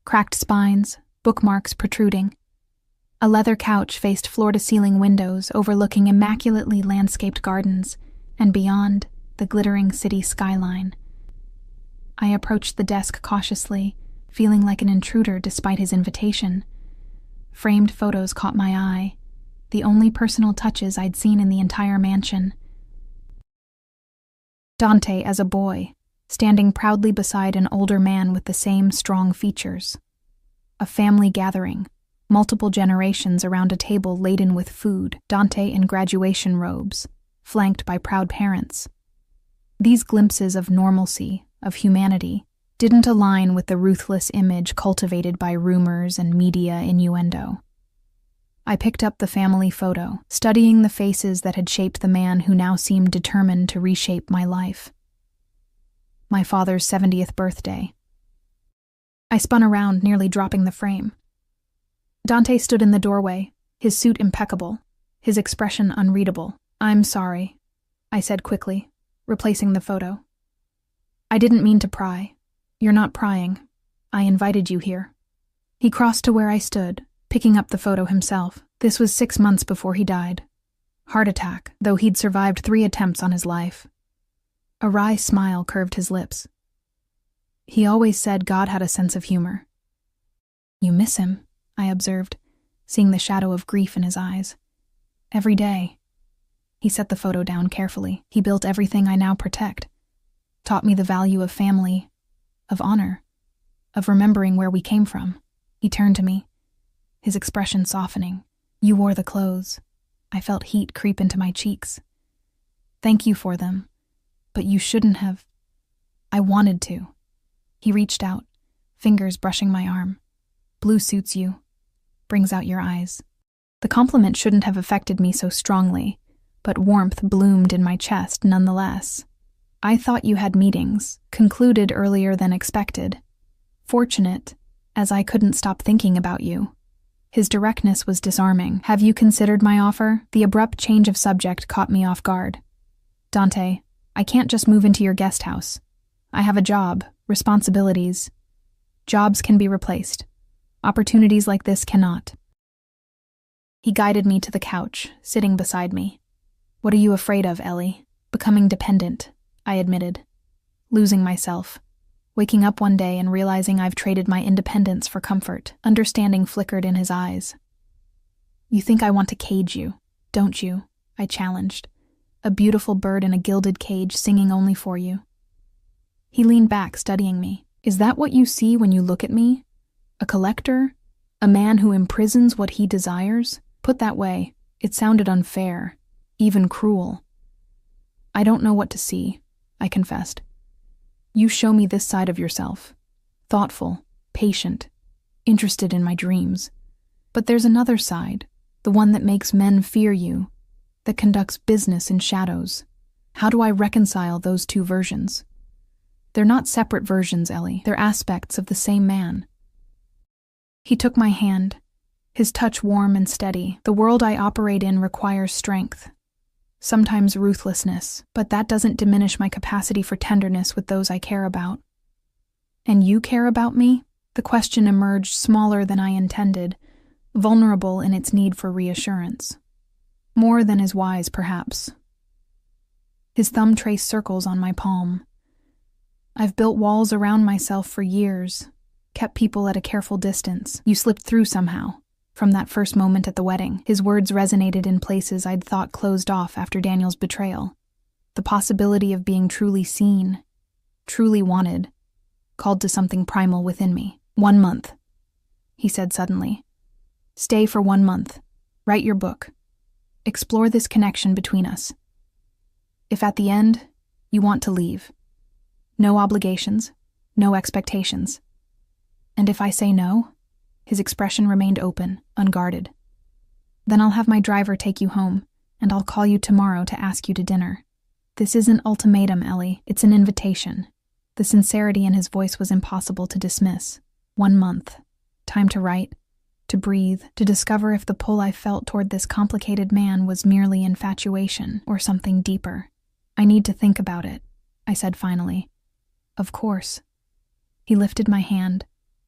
A: Cracked spines, bookmarks protruding. A leather couch faced floor-to-ceiling windows overlooking immaculately landscaped gardens, and beyond, the glittering city skyline. I approached the desk cautiously, feeling like an intruder despite his invitation. Framed photos caught my eye, the only personal touches I'd seen in the entire mansion. Dante as a boy, standing proudly beside an older man with the same strong features. A family gathering, multiple generations around a table laden with food, Dante in graduation robes, flanked by proud parents. These glimpses of normalcy, of humanity, didn't align with the ruthless image cultivated by rumors and media innuendo. I picked up the family photo, studying the faces that had shaped the man who now seemed determined to reshape my life. My father's 70th birthday. I spun around, nearly dropping the frame. Dante stood in the doorway, his suit impeccable, his expression unreadable. "I'm sorry," I said quickly, replacing the photo. "I didn't mean to pry. You're not prying. I invited you here." He crossed to where I stood, picking up the photo himself. This was 6 months before he died. Heart attack, though he'd survived 3 attempts on his life. A wry smile curved his lips. He always said God had a sense of humor. "You miss him," I observed, seeing the shadow of grief in his eyes. "Every day." He set the photo down carefully. "He built everything I now protect. Taught me the value of family, of honor, of remembering where we came from." He turned to me, his expression softening. "You wore the clothes. I felt heat creep into my cheeks. Thank you for them, but you shouldn't have." "I wanted to." He reached out, fingers brushing my arm. "Blue suits you. Brings out your eyes." The compliment shouldn't have affected me so strongly, but warmth bloomed in my chest nonetheless. "I thought you had meetings, concluded earlier than expected. Fortunate, as I couldn't stop thinking about you." His directness was disarming. "Have you considered my offer?" The abrupt change of subject caught me off guard. "Dante, I can't just move into your guest house. I have a job, responsibilities. Jobs can be replaced. Opportunities like this cannot." He guided me to the couch, sitting beside me. "What are you afraid of, Ellie?" "Becoming dependent," I admitted. "Losing myself. Waking up one day and realizing I've traded my independence for comfort." Understanding flickered in his eyes. "You think I want to cage you, don't you?" I challenged. "A beautiful bird in a gilded cage singing only for you." He leaned back, studying me. "Is that what you see when you look at me? A collector? A man who imprisons what he desires?" Put that way, it sounded unfair, even cruel. "I don't know what to see," I confessed. "You show me this side of yourself. Thoughtful, patient, interested in my dreams. But there's another side, the one that makes men fear you, that conducts business in shadows. How do I reconcile those 2 versions?" "They're not separate versions, Ellie. They're aspects of the same man." He took my hand, his touch warm and steady. "The world I operate in requires strength, sometimes ruthlessness, but that doesn't diminish my capacity for tenderness with those I care about." "And you care about me?" The question emerged smaller than I intended, vulnerable in its need for reassurance. More than is wise, perhaps. His thumb traced circles on my palm. "I've built walls around myself for years, kept people at a careful distance. You slipped through somehow. From that first moment at the wedding." His words resonated in places I'd thought closed off after Daniel's betrayal. The possibility of being truly seen, truly wanted, called to something primal within me. "1 month," he said suddenly. "Stay for 1 month. Write your book. Explore this connection between us. If at the end, you want to leave. No obligations, no expectations. And if I say no," his expression remained open, unguarded, "then I'll have my driver take you home, and I'll call you tomorrow to ask you to dinner. This isn't ultimatum, Ellie. It's an invitation." The sincerity in his voice was impossible to dismiss. 1 month. Time to write, to breathe, to discover if the pull I felt toward this complicated man was merely infatuation or something deeper. "I need to think about it," I said finally. "Of course." He lifted my hand,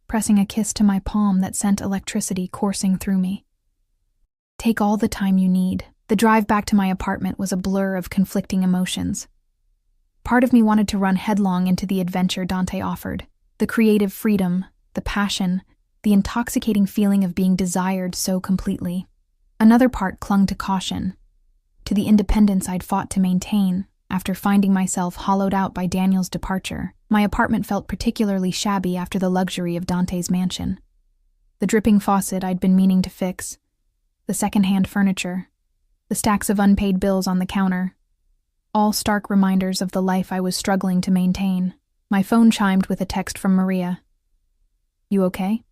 A: pressing a kiss to my palm that sent electricity coursing through me. "Take all the time you need." The drive back to my apartment was a blur of conflicting emotions. Part of me wanted to run headlong into the adventure Dante offered, the creative freedom, the passion, the intoxicating feeling of being desired so completely. Another part clung to caution, to the independence I'd fought to maintain after finding myself hollowed out by Daniel's departure. My apartment felt particularly shabby after the luxury of Dante's mansion. The dripping faucet I'd been meaning to fix, the second-hand furniture, the stacks of unpaid bills on the counter, all stark reminders of the life I was struggling to maintain. My phone chimed with a text from Maria. "You okay?"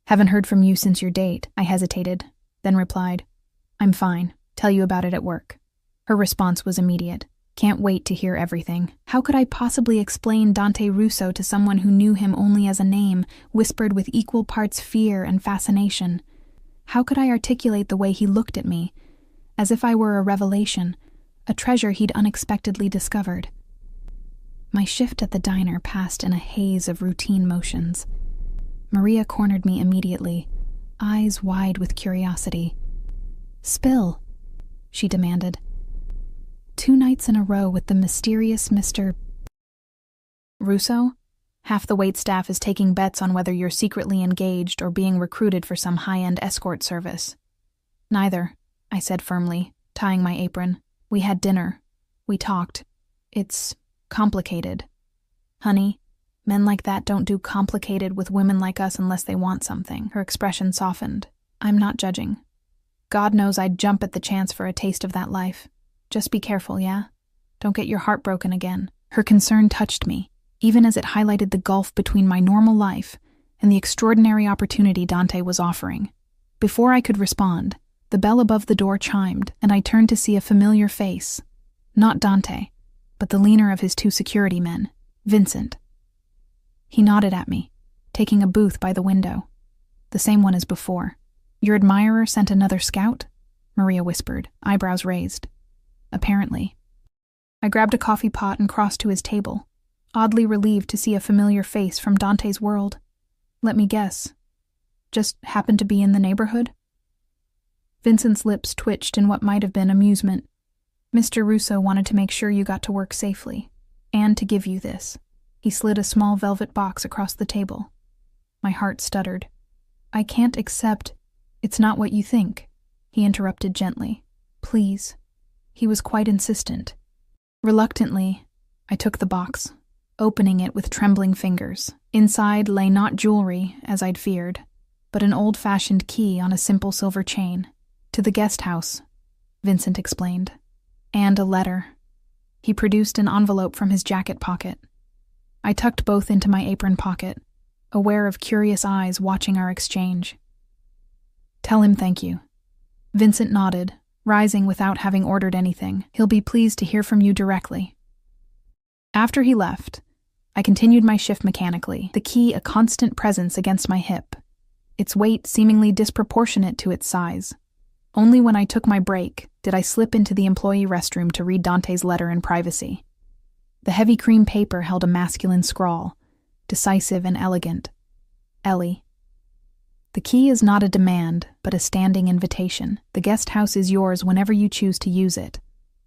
A: "Haven't heard from you since your date," I hesitated, then replied, "I'm fine. Tell you about it at work." Her response was immediate. "Can't wait to hear everything." How could I possibly explain Dante Russo to someone who knew him only as a name, whispered with equal parts fear and fascination? How could I articulate the way he looked at me, as if I were a revelation, a treasure he'd unexpectedly discovered? My shift at the diner passed in a haze of routine motions. Maria cornered me immediately, eyes wide with curiosity. "Spill," she demanded. 2 nights in a row with the mysterious Mr. Russo? Half the waitstaff is taking bets on whether you're secretly engaged or being recruited for some high-end escort service. "Neither," I said firmly, tying my apron. "We had dinner. We talked. It's complicated. Honey, men like that don't do complicated with women like us unless they want something." Her expression softened. "I'm not judging. God knows I'd jump at the chance for a taste of that life. Just be careful, yeah? Don't get your heart broken again." Her concern touched me, even as it highlighted the gulf between my normal life and the extraordinary opportunity Dante was offering. Before I could respond, the bell above the door chimed, and I turned to see a familiar face. Not Dante, but the leaner of his 2 security men, Vincent. He nodded at me, taking a booth by the window. The same one as before. "Your admirer sent another scout?" Maria whispered, eyebrows raised. "Apparently." I grabbed a coffee pot and crossed to his table, oddly relieved to see a familiar face from Dante's world. "Let me guess. Just happened to be in the neighborhood?" Vincent's lips twitched in what might have been amusement. "Mr. Russo wanted to make sure you got to work safely, and to give you this." He slid a small velvet box across the table. My heart stuttered. "I can't accept—" "It's not what you think," he interrupted gently. "Please." He was quite insistent. Reluctantly, I took the box, opening it with trembling fingers. Inside lay not jewelry, as I'd feared, but an old-fashioned key on a simple silver chain. "To the guest house," Vincent explained. "And a letter." He produced an envelope from his jacket pocket. I tucked both into my apron pocket, aware of curious eyes watching our exchange. "Tell him thank you." Vincent nodded, rising without having ordered anything. "He'll be pleased to hear from you directly." After he left, I continued my shift mechanically, the key a constant presence against my hip, its weight seemingly disproportionate to its size. Only when I took my break did I slip into the employee restroom to read Dante's letter in privacy. The heavy cream paper held a masculine scrawl, decisive and elegant. "Ellie. The key is not a demand, but a standing invitation. The guest house is yours whenever you choose to use it.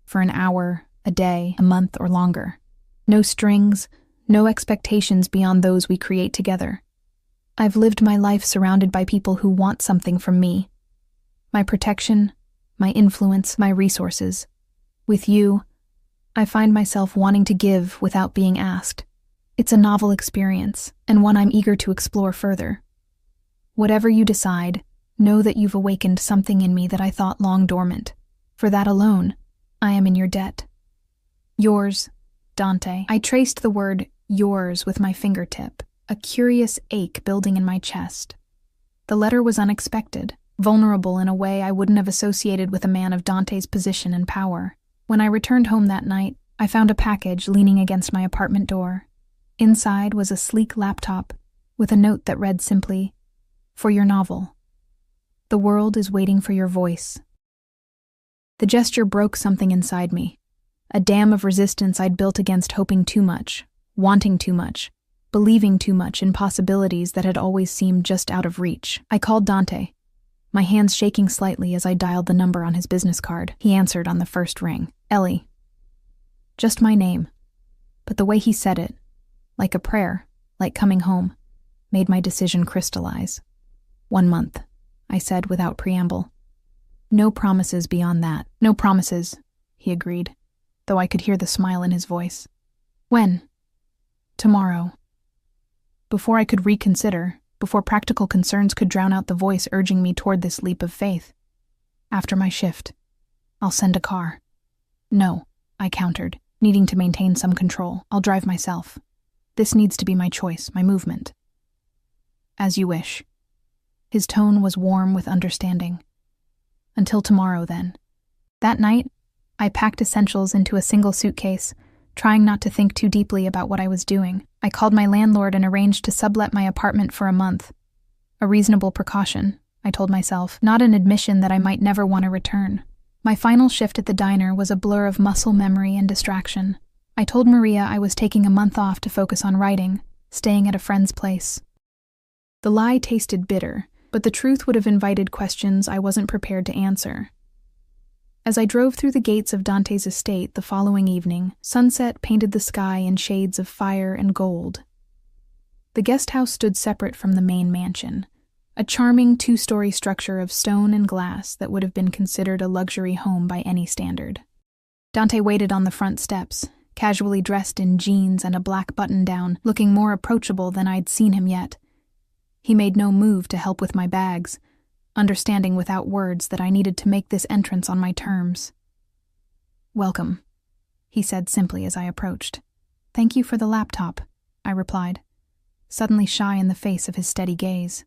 A: For an hour, a day, a month, or longer. No strings, no expectations beyond those we create together. I've lived my life surrounded by people who want something from me. My protection, my influence, my resources. With you, I find myself wanting to give without being asked. It's a novel experience, and one I'm eager to explore further. Whatever you decide, know that you've awakened something in me that I thought long dormant. For that alone, I am in your debt. Yours, Dante." I traced the word yours with my fingertip, a curious ache building in my chest. The letter was unexpected, vulnerable in a way I wouldn't have associated with a man of Dante's position and power. When I returned home that night, I found a package leaning against my apartment door. Inside was a sleek laptop with a note that read simply, "For your novel. The world is waiting for your voice." The gesture broke something inside me, a dam of resistance I'd built against hoping too much, wanting too much, believing too much in possibilities that had always seemed just out of reach. I called Dante, my hands shaking slightly as I dialed the number on his business card. He answered on the first ring. "Ellie." Just my name. But the way he said it, like a prayer, like coming home, made my decision crystallize. 1 month, I said without preamble. "No promises beyond that." "No promises," he agreed, though I could hear the smile in his voice. "When?" "Tomorrow." Before I could reconsider, before practical concerns could drown out the voice urging me toward this leap of faith. "After my shift. I'll send a car." "No," I countered, needing to maintain some control. "I'll drive myself. This needs to be my choice, my movement." "As you wish." His tone was warm with understanding. "Until tomorrow, then." That night, I packed essentials into a single suitcase, trying not to think too deeply about what I was doing. I called my landlord and arranged to sublet my apartment for a month. A reasonable precaution, I told myself, not an admission that I might never want to return. My final shift at the diner was a blur of muscle memory and distraction. I told Maria I was taking a month off to focus on writing, staying at a friend's place. The lie tasted bitter, but the truth would have invited questions I wasn't prepared to answer. As I drove through the gates of Dante's estate the following evening, sunset painted the sky in shades of fire and gold. The guest house stood separate from the main mansion, a charming two-story structure of stone and glass that would have been considered a luxury home by any standard. Dante waited on the front steps, casually dressed in jeans and a black button-down, looking more approachable than I'd seen him yet. He made no move to help with my bags, understanding without words that I needed to make this entrance on my terms. "Welcome," he said simply as I approached. "Thank you for the laptop," I replied, suddenly shy in the face of his steady gaze.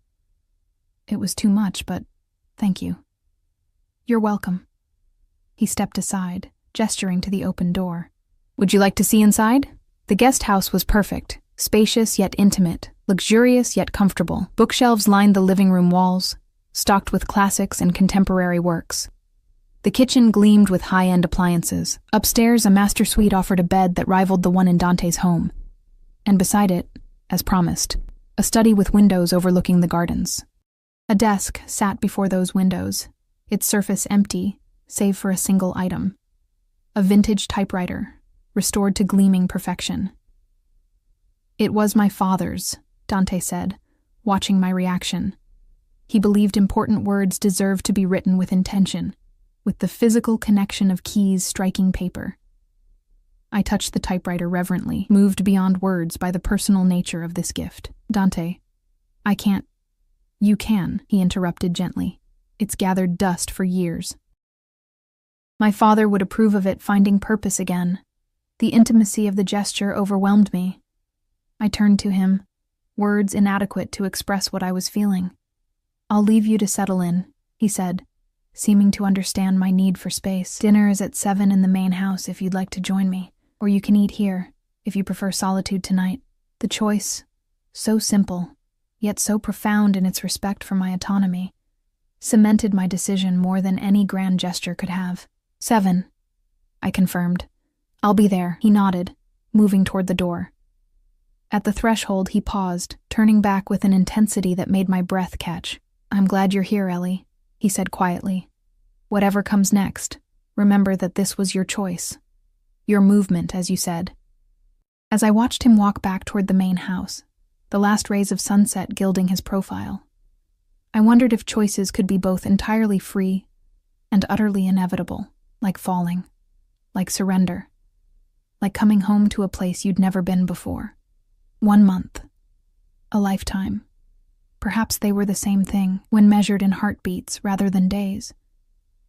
A: It was too much, but thank you. "You're welcome." He stepped aside, gesturing to the open door. "Would you like to see inside?" The guest house was perfect, spacious yet intimate, luxurious yet comfortable. Bookshelves lined the living room walls, stocked with classics and contemporary works. The kitchen gleamed with high-end appliances. Upstairs, a master suite offered a bed that rivaled the one in Dante's home. And beside it, as promised, a study with windows overlooking the gardens. A desk sat before those windows, its surface empty, save for a single item. A vintage typewriter, restored to gleaming perfection. "It was my father's," Dante said, watching my reaction. He believed important words deserved to be written with intention, with the physical connection of keys striking paper. I touched the typewriter reverently, moved beyond words by the personal nature of this gift. "Dante, I can't." "You can," he interrupted gently. "It's gathered dust for years." My father would approve of it finding purpose again. The intimacy of the gesture overwhelmed me. I turned to him, words inadequate to express what I was feeling. "I'll leave you to settle in," he said, seeming to understand my need for space. "Dinner is at 7 in the main house if you'd like to join me, or you can eat here, if you prefer solitude tonight." The choice, so simple, yet so profound in its respect for my autonomy, cemented my decision more than any grand gesture could have. 7, I confirmed. "I'll be there," he nodded, moving toward the door. At the threshold, he paused, turning back with an intensity that made my breath catch. "I'm glad you're here, Ellie," he said quietly. "Whatever comes next, remember that this was your choice. Your movement, as you said." As I watched him walk back toward the main house, the last rays of sunset gilding his profile, I wondered if choices could be both entirely free and utterly inevitable, like falling, like surrender, like coming home to a place you'd never been before. 1 month, a lifetime. Perhaps they were the same thing when measured in heartbeats rather than days.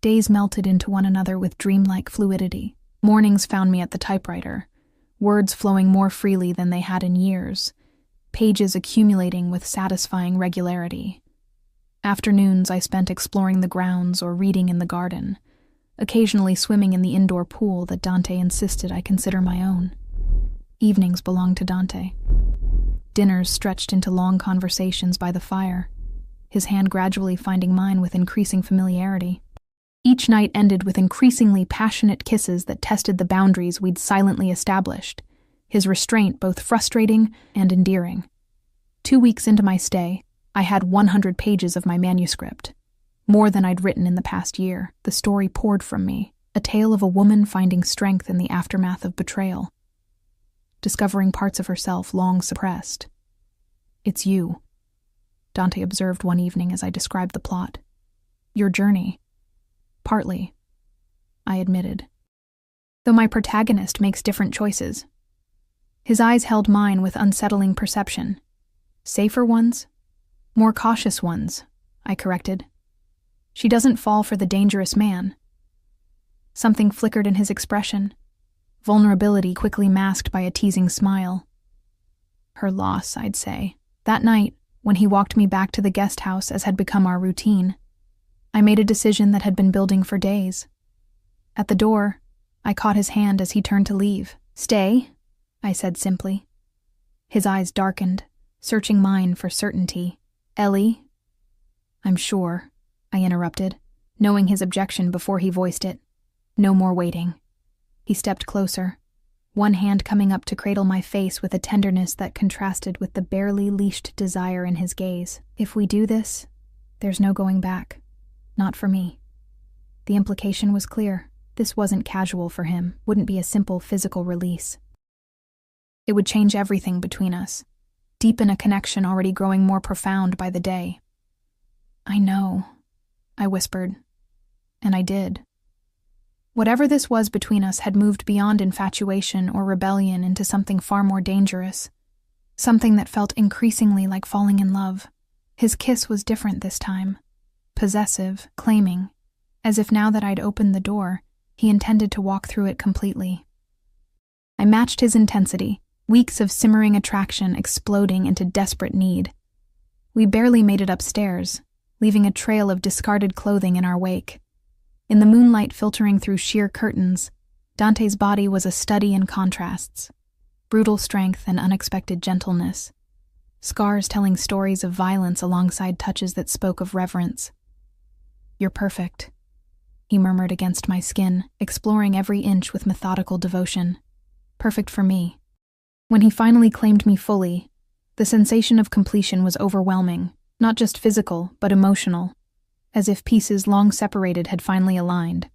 A: Days melted into one another with dreamlike fluidity. Mornings found me at the typewriter, words flowing more freely than they had in years, pages accumulating with satisfying regularity. Afternoons I spent exploring the grounds or reading in the garden, occasionally swimming in the indoor pool that Dante insisted I consider my own. Evenings belonged to Dante. Dinners stretched into long conversations by the fire, his hand gradually finding mine with increasing familiarity. Each night ended with increasingly passionate kisses that tested the boundaries we'd silently established, his restraint both frustrating and endearing. 2 weeks into my stay, I had 100 pages of my manuscript, more than I'd written in the past year. The story poured from me, a tale of a woman finding strength in the aftermath of betrayal, discovering parts of herself long suppressed. "It's you," Dante observed one evening as I described the plot. "Your journey." "Partly," I admitted, though my protagonist makes different choices. His eyes held mine with unsettling perception. "Safer ones? More cautious ones," I corrected. "She doesn't fall for the dangerous man." Something flickered in his expression, vulnerability quickly masked by a teasing smile. "Her loss, I'd say." That night, when he walked me back to the guest house as had become our routine, I made a decision that had been building for days. At the door, I caught his hand as he turned to leave. "Stay," I said simply. His eyes darkened, searching mine for certainty. "Ellie?" I'm sure, I interrupted, knowing his objection before he voiced it. No more waiting. He stepped closer, one hand coming up to cradle my face with a tenderness that contrasted with the barely leashed desire in his gaze. If we do this, there's no going back. Not for me. The implication was clear. This wasn't casual for him, wouldn't be a simple physical release. It would change everything between us, deepen a connection already growing more profound by the day. I know, I whispered, and I did. Whatever this was between us had moved beyond infatuation or rebellion into something far more dangerous, something that felt increasingly like falling in love. His kiss was different this time, possessive, claiming, as if now that I'd opened the door, he intended to walk through it completely. I matched his intensity, weeks of simmering attraction exploding into desperate need. We barely made it upstairs, leaving a trail of discarded clothing in our wake. In the moonlight filtering through sheer curtains, Dante's body was a study in contrasts, brutal strength and unexpected gentleness, scars telling stories of violence alongside touches that spoke of reverence. You're perfect, he murmured against my skin, exploring every inch with methodical devotion. Perfect for me. When he finally claimed me fully, the sensation of completion was overwhelming, not just physical, but emotional, as if pieces long separated had finally aligned.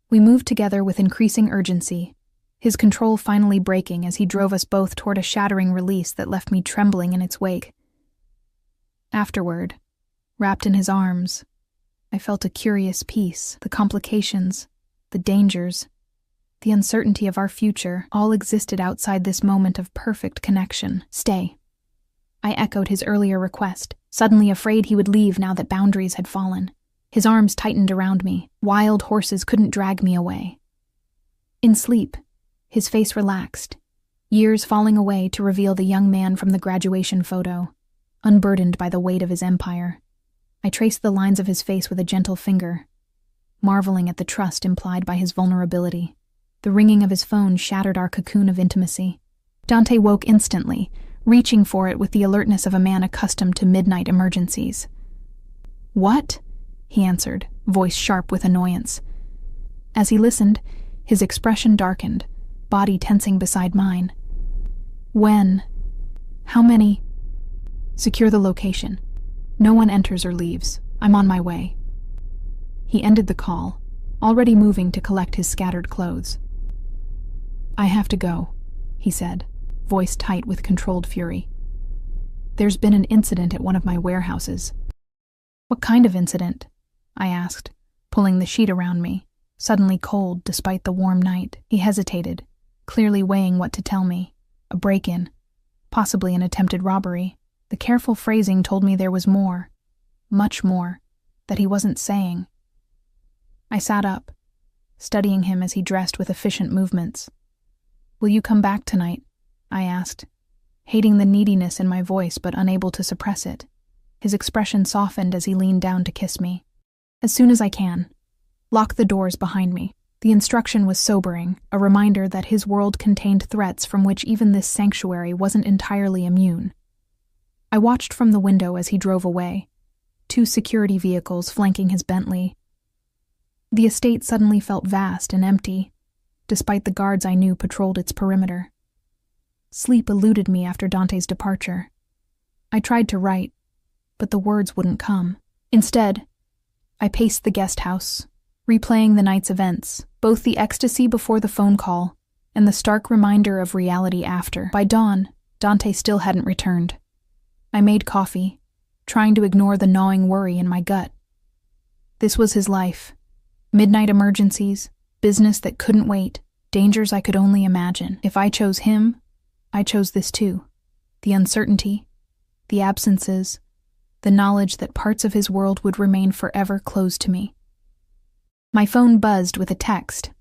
A: We moved together with increasing urgency, his control finally breaking as he drove us both toward a shattering release that left me trembling in its wake. Afterward, wrapped in his arms, I felt a curious peace. The complications, the dangers, the uncertainty of our future all existed outside this moment of perfect connection. Stay. I echoed his earlier request, suddenly afraid he would leave now that boundaries had fallen. His arms tightened around me. Wild horses couldn't drag me away. In sleep, his face relaxed, years falling away to reveal the young man from the graduation photo, unburdened by the weight of his empire. I traced the lines of his face with a gentle finger, marveling at the trust implied by his vulnerability. The ringing of his phone shattered our cocoon of intimacy. Dante woke instantly, reaching for it with the alertness of a man accustomed to midnight emergencies. "What?" he answered, voice sharp with annoyance. As he listened, his expression darkened, body tensing beside mine. "When? How many?" "Secure the location. No one enters or leaves. I'm on my way." He ended the call, already moving to collect his scattered clothes. "I have to go," he said, voice tight with controlled fury. "There's been an incident at one of my warehouses." "What kind of incident?" I asked, pulling the sheet around me, suddenly cold despite the warm night. He hesitated, clearly weighing what to tell me. A break-in, possibly an attempted robbery. The careful phrasing told me there was more, much more, that he wasn't saying. I sat up, studying him as he dressed with efficient movements. "Will you come back tonight?" I asked, hating the neediness in my voice but unable to suppress it. His expression softened as he leaned down to kiss me. "As soon as I can. Lock the doors behind me." The instruction was sobering, a reminder that his world contained threats from which even this sanctuary wasn't entirely immune. I watched from the window as he drove away, 2 security vehicles flanking his Bentley. The estate suddenly felt vast and empty, despite the guards I knew patrolled its perimeter. Sleep eluded me after Dante's departure. I tried to write, but the words wouldn't come. Instead, I paced the guest house, replaying the night's events, both the ecstasy before the phone call and the stark reminder of reality after. By dawn, Dante still hadn't returned. I made coffee, trying to ignore the gnawing worry in my gut. This was his life. Midnight emergencies, business that couldn't wait, dangers I could only imagine. If I chose him, I chose this too. The uncertainty, the absences, the knowledge that parts of his world would remain forever closed to me. My phone buzzed with a text.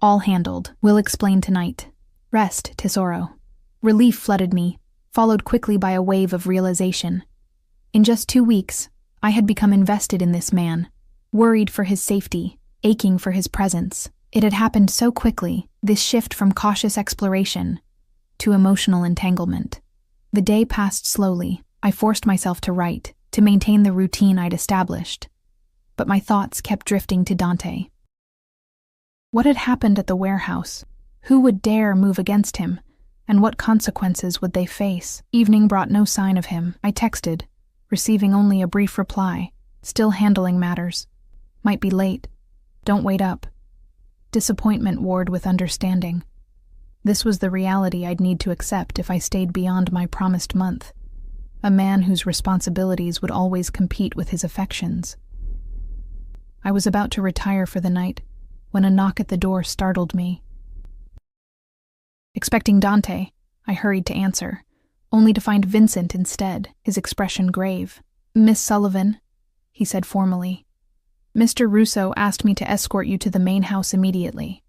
A: "All handled. Will explain tonight. Rest, Tesoro." Relief flooded me, followed quickly by a wave of realization. In just 2 weeks, I had become invested in this man, worried for his safety, aching for his presence. It had happened so quickly, this shift from cautious exploration to emotional entanglement. The day passed slowly. I forced myself to write, to maintain the routine I'd established. But my thoughts kept drifting to Dante. What had happened at the warehouse? Who would dare move against him? And what consequences would they face? Evening brought no sign of him. I texted, receiving only a brief reply. Still handling matters. Might be late. Don't wait up. Disappointment warred with understanding. This was the reality I'd need to accept if I stayed beyond my promised month. A man whose responsibilities would always compete with his affections. I was about to retire for the night when a knock at the door startled me. Expecting Dante, I hurried to answer, only to find Vincent instead, his expression grave. "Miss Sullivan," he said formally. "Mr. Russo asked me to escort you to the main house immediately."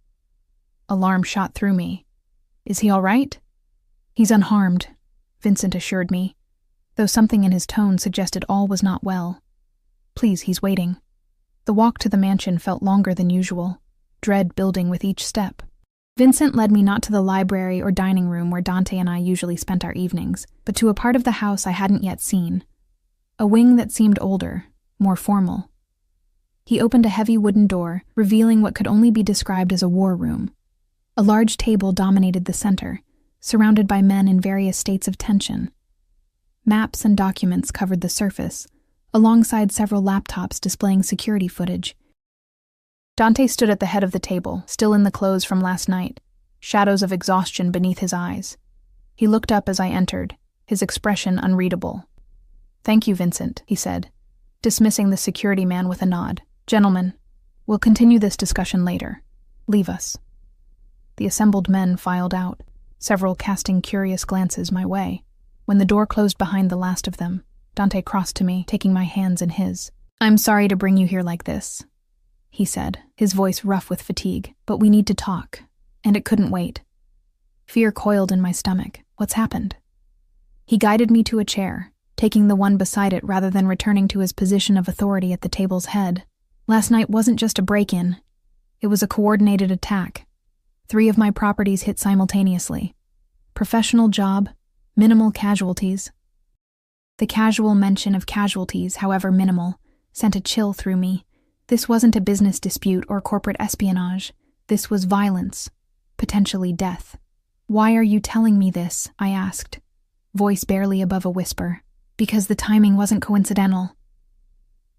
A: Alarm shot through me. "Is he all right?" "He's unharmed," Vincent assured me, though something in his tone suggested all was not well. "Please, he's waiting." The walk to the mansion felt longer than usual, dread building with each step. Vincent led me not to the library or dining room where Dante and I usually spent our evenings, but to a part of the house I hadn't yet seen. A wing that seemed older, more formal. He opened a heavy wooden door, revealing what could only be described as a war room. A large table dominated the center, surrounded by men in various states of tension. Maps and documents covered the surface, alongside several laptops displaying security footage. Dante stood at the head of the table, still in the clothes from last night, shadows of exhaustion beneath his eyes. He looked up as I entered, his expression unreadable. "Thank you, Vincent," he said, dismissing the security man with a nod. "Gentlemen, we'll continue this discussion later. Leave us." The assembled men filed out, several casting curious glances my way. When the door closed behind the last of them, Dante crossed to me, taking my hands in his. "I'm sorry to bring you here like this," he said, his voice rough with fatigue, "but we need to talk, and it couldn't wait." Fear coiled in my stomach. What's happened? He guided me to a chair, taking the one beside it rather than returning to his position of authority at the table's head. Last night wasn't just a break-in. It was a coordinated attack. 3 of my properties hit simultaneously. Professional job, minimal casualties. The casual mention of casualties, however minimal, sent a chill through me. This wasn't a business dispute or corporate espionage. This was violence, potentially death. "Why are you telling me this?" I asked, voice barely above a whisper. "Because the timing wasn't coincidental."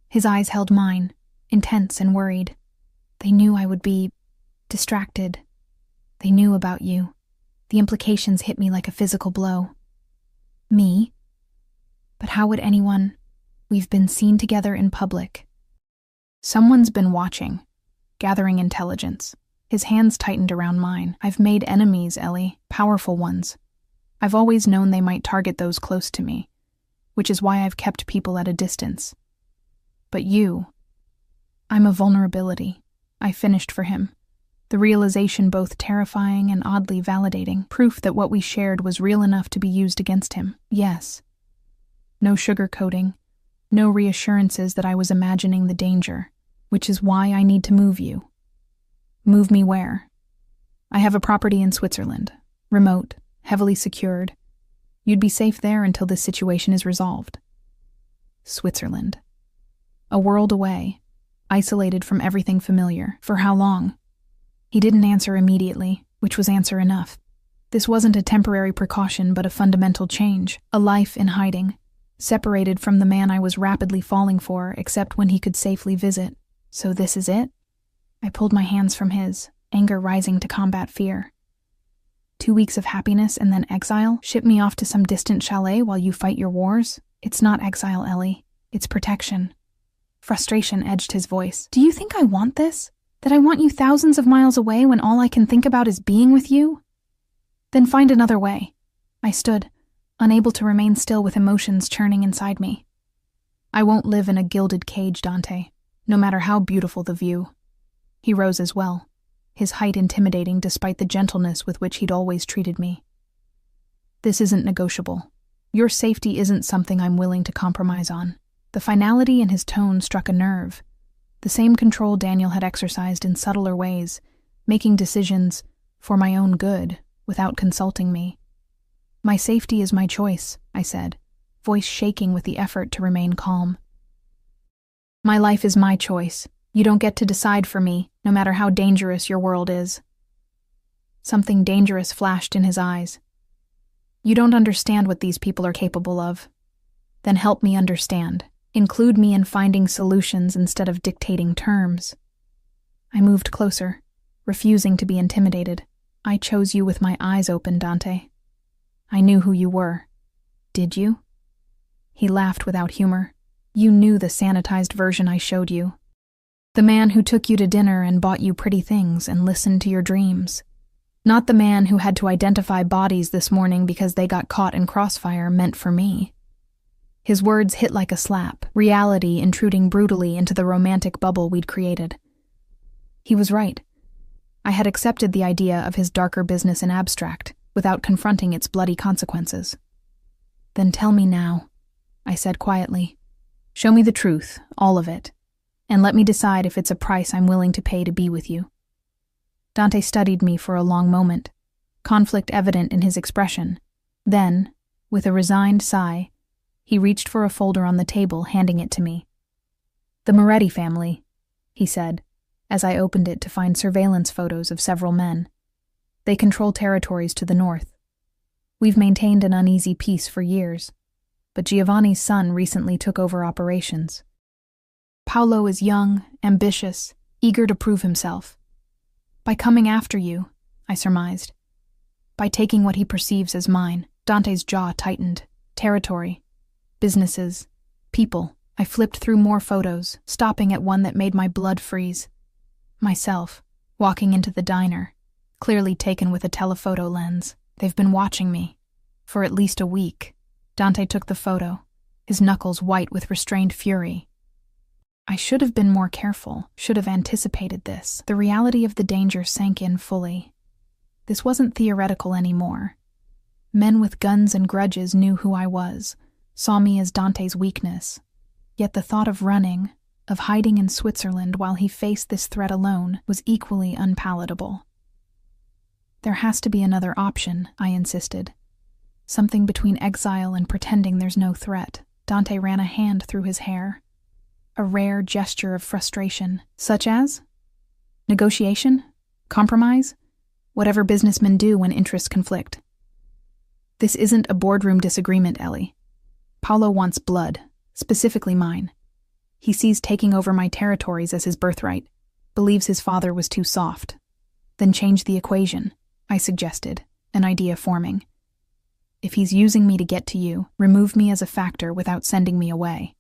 A: His eyes held mine, intense and worried. "They knew I would be distracted. They knew about you." The implications hit me like a physical blow. "Me? But how would anyone? We've been seen together in public." "Someone's been watching, gathering intelligence." His hands tightened around mine. "I've made enemies, Ellie, powerful ones. I've always known they might target those close to me, which is why I've kept people at a distance. But you, I'm a vulnerability." I finished for him, the realization both terrifying and oddly validating, proof that what we shared was real enough to be used against him. Yes. No sugarcoating, no reassurances that I was imagining the danger, which is why I need to move you. "Move me where?" "I have a property in Switzerland, remote, heavily secured. You'd be safe there until this situation is resolved." Switzerland. A world away, isolated from everything familiar. For how long? He didn't answer immediately, which was answer enough. This wasn't a temporary precaution, but a fundamental change. A life in hiding, separated from the man I was rapidly falling for, except when he could safely visit. So this is it? I pulled my hands from his, anger rising to combat fear. 2 weeks of happiness and then exile? Ship me off to some distant chalet while you fight your wars? It's not exile, Ellie. It's protection. Frustration edged his voice. "Do you think I want this? That I want you thousands of miles away when all I can think about is being with you? Then find another way." I stood, unable to remain still with emotions churning inside me. "I won't live in a gilded cage, Dante, no matter how beautiful the view." He rose as well, his height intimidating despite the gentleness with which he'd always treated me. "This isn't negotiable. Your safety isn't something I'm willing to compromise on." The finality in his tone struck a nerve. The same control Daniel had exercised in subtler ways, making decisions for my own good without consulting me. "My safety is my choice," I said, voice shaking with the effort to remain calm. My life is my choice. You don't get to decide for me, no matter how dangerous your world is. Something dangerous flashed in his eyes. You don't understand what these people are capable of. Then help me understand. Include me in finding solutions instead of dictating terms. I moved closer, refusing to be intimidated. I chose you with my eyes open, Dante. I knew who you were. Did you? He laughed without humor. You knew the sanitized version I showed you. The man who took you to dinner and bought you pretty things and listened to your dreams. Not the man who had to identify bodies this morning because they got caught in crossfire meant for me. His words hit like a slap, reality intruding brutally into the romantic bubble we'd created. He was right. I had accepted the idea of his darker business in abstract, without confronting its bloody consequences. Then tell me now, I said quietly. Show me the truth, all of it, and let me decide if it's a price I'm willing to pay to be with you. Dante studied me for a long moment, conflict evident in his expression. Then, with a resigned sigh, he reached for a folder on the table, handing it to me. The Moretti family, he said, as I opened it to find surveillance photos of several men. They control territories to the north. We've maintained an uneasy peace for years, but Giovanni's son recently took over operations. Paolo is young, ambitious, eager to prove himself. By coming after you, I surmised. By taking what he perceives as mine. Dante's jaw tightened. Territory, businesses, people. I flipped through more photos, stopping at one that made my blood freeze. Myself, walking into the diner, clearly taken with a telephoto lens. They've been watching me. For at least a week. Dante took the photo, his knuckles white with restrained fury. I should have been more careful, should have anticipated this. The reality of the danger sank in fully. This wasn't theoretical anymore. Men with guns and grudges knew who I was, saw me as Dante's weakness. Yet the thought of running, of hiding in Switzerland while he faced this threat alone, was equally unpalatable. There has to be another option, I insisted. Something between exile and pretending there's no threat. Dante ran a hand through his hair. A rare gesture of frustration, such as negotiation, compromise, whatever businessmen do when interests conflict. This isn't a boardroom disagreement, Ellie. Paolo wants blood, specifically mine. He sees taking over my territories as his birthright, believes his father was too soft. Then change the equation, I suggested, an idea forming. If he's using me to get to you, remove me as a factor without sending me away.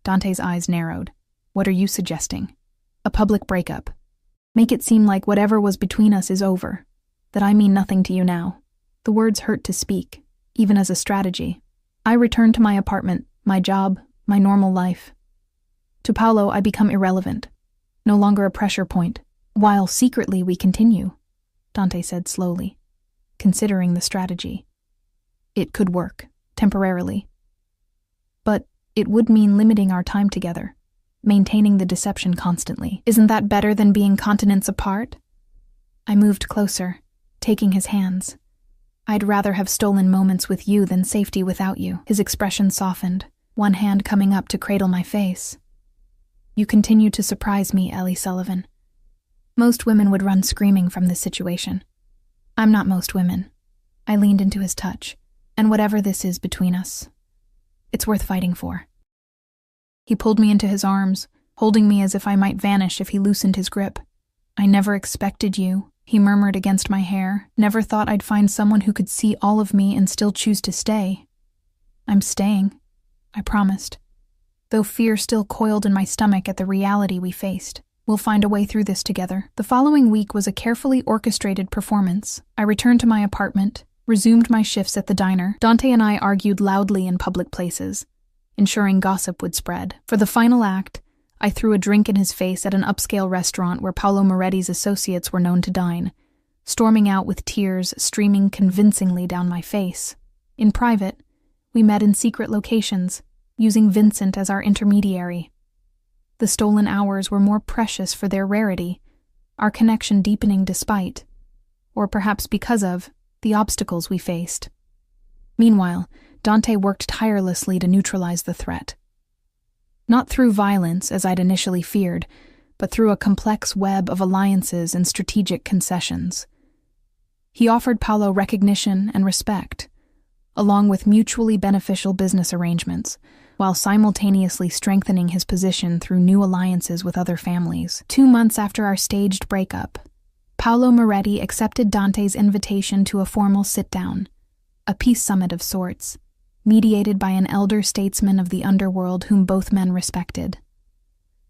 A: Dante's eyes narrowed. What are you suggesting? A public breakup. Make it seem like whatever was between us is over, that I mean nothing to you now. The words hurt to speak, even as a strategy. I return to my apartment, my job, my normal life. To Paolo, I become irrelevant, no longer a pressure point, while secretly we continue, Dante said slowly, considering the strategy. It could work, temporarily. But it would mean limiting our time together, maintaining the deception constantly. Isn't that better than being continents apart? I moved closer, taking his hands. I'd rather have stolen moments with you than safety without you. His expression softened, one hand coming up to cradle my face. You continue to surprise me, Ellie Sullivan. Most women would run screaming from this situation. I'm not most women. I leaned into his touch, and whatever this is between us, it's worth fighting for. He pulled me into his arms, holding me as if I might vanish if he loosened his grip. I never expected you, he murmured against my hair. Never thought I'd find someone who could see all of me and still choose to stay. I'm staying, I promised, though fear still coiled in my stomach at the reality we faced. We'll find a way through this together. The following week was a carefully orchestrated performance. I returned to my apartment, resumed my shifts at the diner. Dante and I argued loudly in public places, ensuring gossip would spread. For the final act, I threw a drink in his face at an upscale restaurant where Paolo Moretti's associates were known to dine, storming out with tears streaming convincingly down my face. In private, we met in secret locations, using Vincent as our intermediary. The stolen hours were more precious for their rarity, our connection deepening despite, or perhaps because of, the obstacles we faced. Meanwhile, Dante worked tirelessly to neutralize the threat. Not through violence, as I'd initially feared, but through a complex web of alliances and strategic concessions. He offered Paolo recognition and respect, along with mutually beneficial business arrangements, while simultaneously strengthening his position through new alliances with other families. 2 months after our staged breakup, Paolo Moretti accepted Dante's invitation to a formal sit-down, a peace summit of sorts, mediated by an elder statesman of the underworld whom both men respected.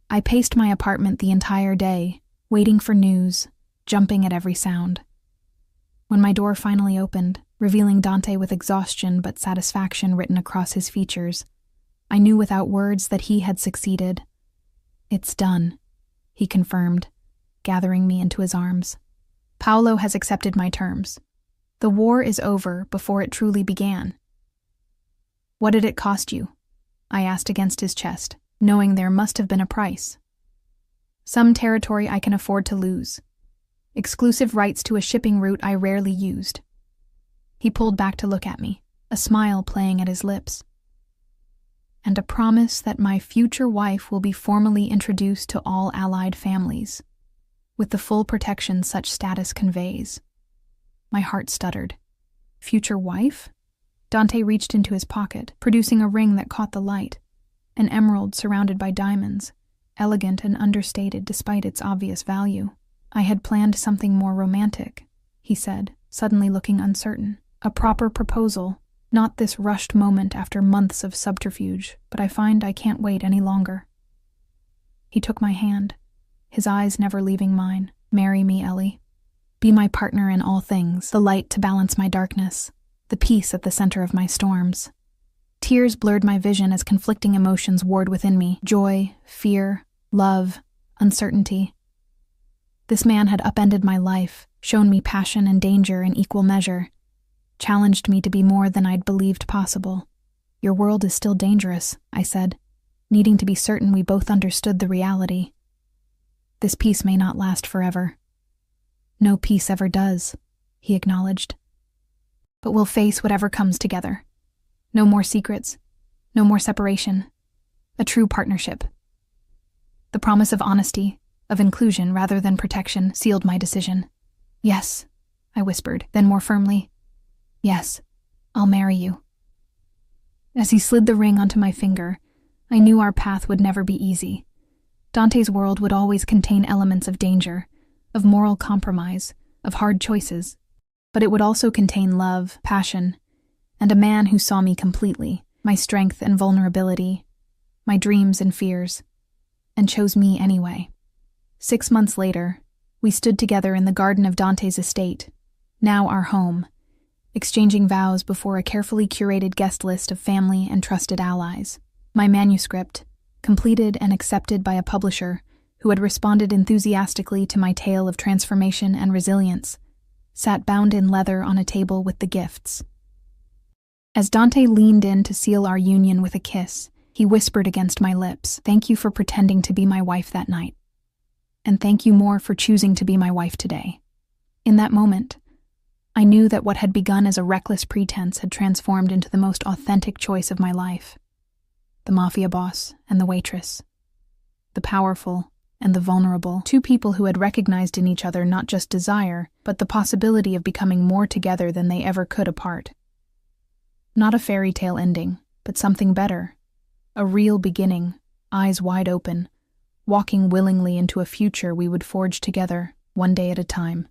A: I paced my apartment the entire day, waiting for news, jumping at every sound. When my door finally opened, revealing Dante with exhaustion but satisfaction written across his features, I knew without words that he had succeeded. "It's done," he confirmed, gathering me into his arms. "Paolo has accepted my terms. The war is over before it truly began." "What did it cost you?" I asked against his chest, knowing there must have been a price. "Some territory I can afford to lose. Exclusive rights to a shipping route I rarely used." He pulled back to look at me, a smile playing at his lips. "And a promise that my future wife will be formally introduced to all allied families, with the full protection such status conveys." My heart stuttered. Future wife? Dante reached into his pocket, producing a ring that caught the light, an emerald surrounded by diamonds, elegant and understated despite its obvious value. "I had planned something more romantic," he said, suddenly looking uncertain. "A proper proposal, not this rushed moment after months of subterfuge, but I find I can't wait any longer." He took my hand, his eyes never leaving mine. "Marry me, Ellie. Be my partner in all things, the light to balance my darkness, the peace at the center of my storms." Tears blurred my vision as conflicting emotions warred within me: joy, fear, love, uncertainty. This man had upended my life, shown me passion and danger in equal measure, challenged me to be more than I'd believed possible. "Your world is still dangerous," I said, needing to be certain we both understood the reality. "This peace may not last forever." "No peace ever does," he acknowledged. "But we'll face whatever comes together. No more secrets, no more separation. A true partnership." The promise of honesty, of inclusion rather than protection, sealed my decision. "Yes," I whispered, then more firmly, "Yes, I'll marry you." As he slid the ring onto my finger, I knew our path would never be easy. Dante's world would always contain elements of danger, of moral compromise, of hard choices, but it would also contain love, passion, and a man who saw me completely, my strength and vulnerability, my dreams and fears, and chose me anyway. 6 months later, we stood together in the garden of Dante's estate, now our home, exchanging vows before a carefully curated guest list of family and trusted allies. My manuscript, completed and accepted by a publisher who had responded enthusiastically to my tale of transformation and resilience, sat bound in leather on a table with the gifts. As Dante leaned in to seal our union with a kiss, he whispered against my lips, "Thank you for pretending to be my wife that night. And thank you more for choosing to be my wife today." In that moment, I knew that what had begun as a reckless pretense had transformed into the most authentic choice of my life. The Mafia boss and the waitress. The powerful and the vulnerable. 2 people who had recognized in each other not just desire, but the possibility of becoming more together than they ever could apart. Not a fairy tale ending, but something better. A real beginning, eyes wide open, walking willingly into a future we would forge together, one day at a time.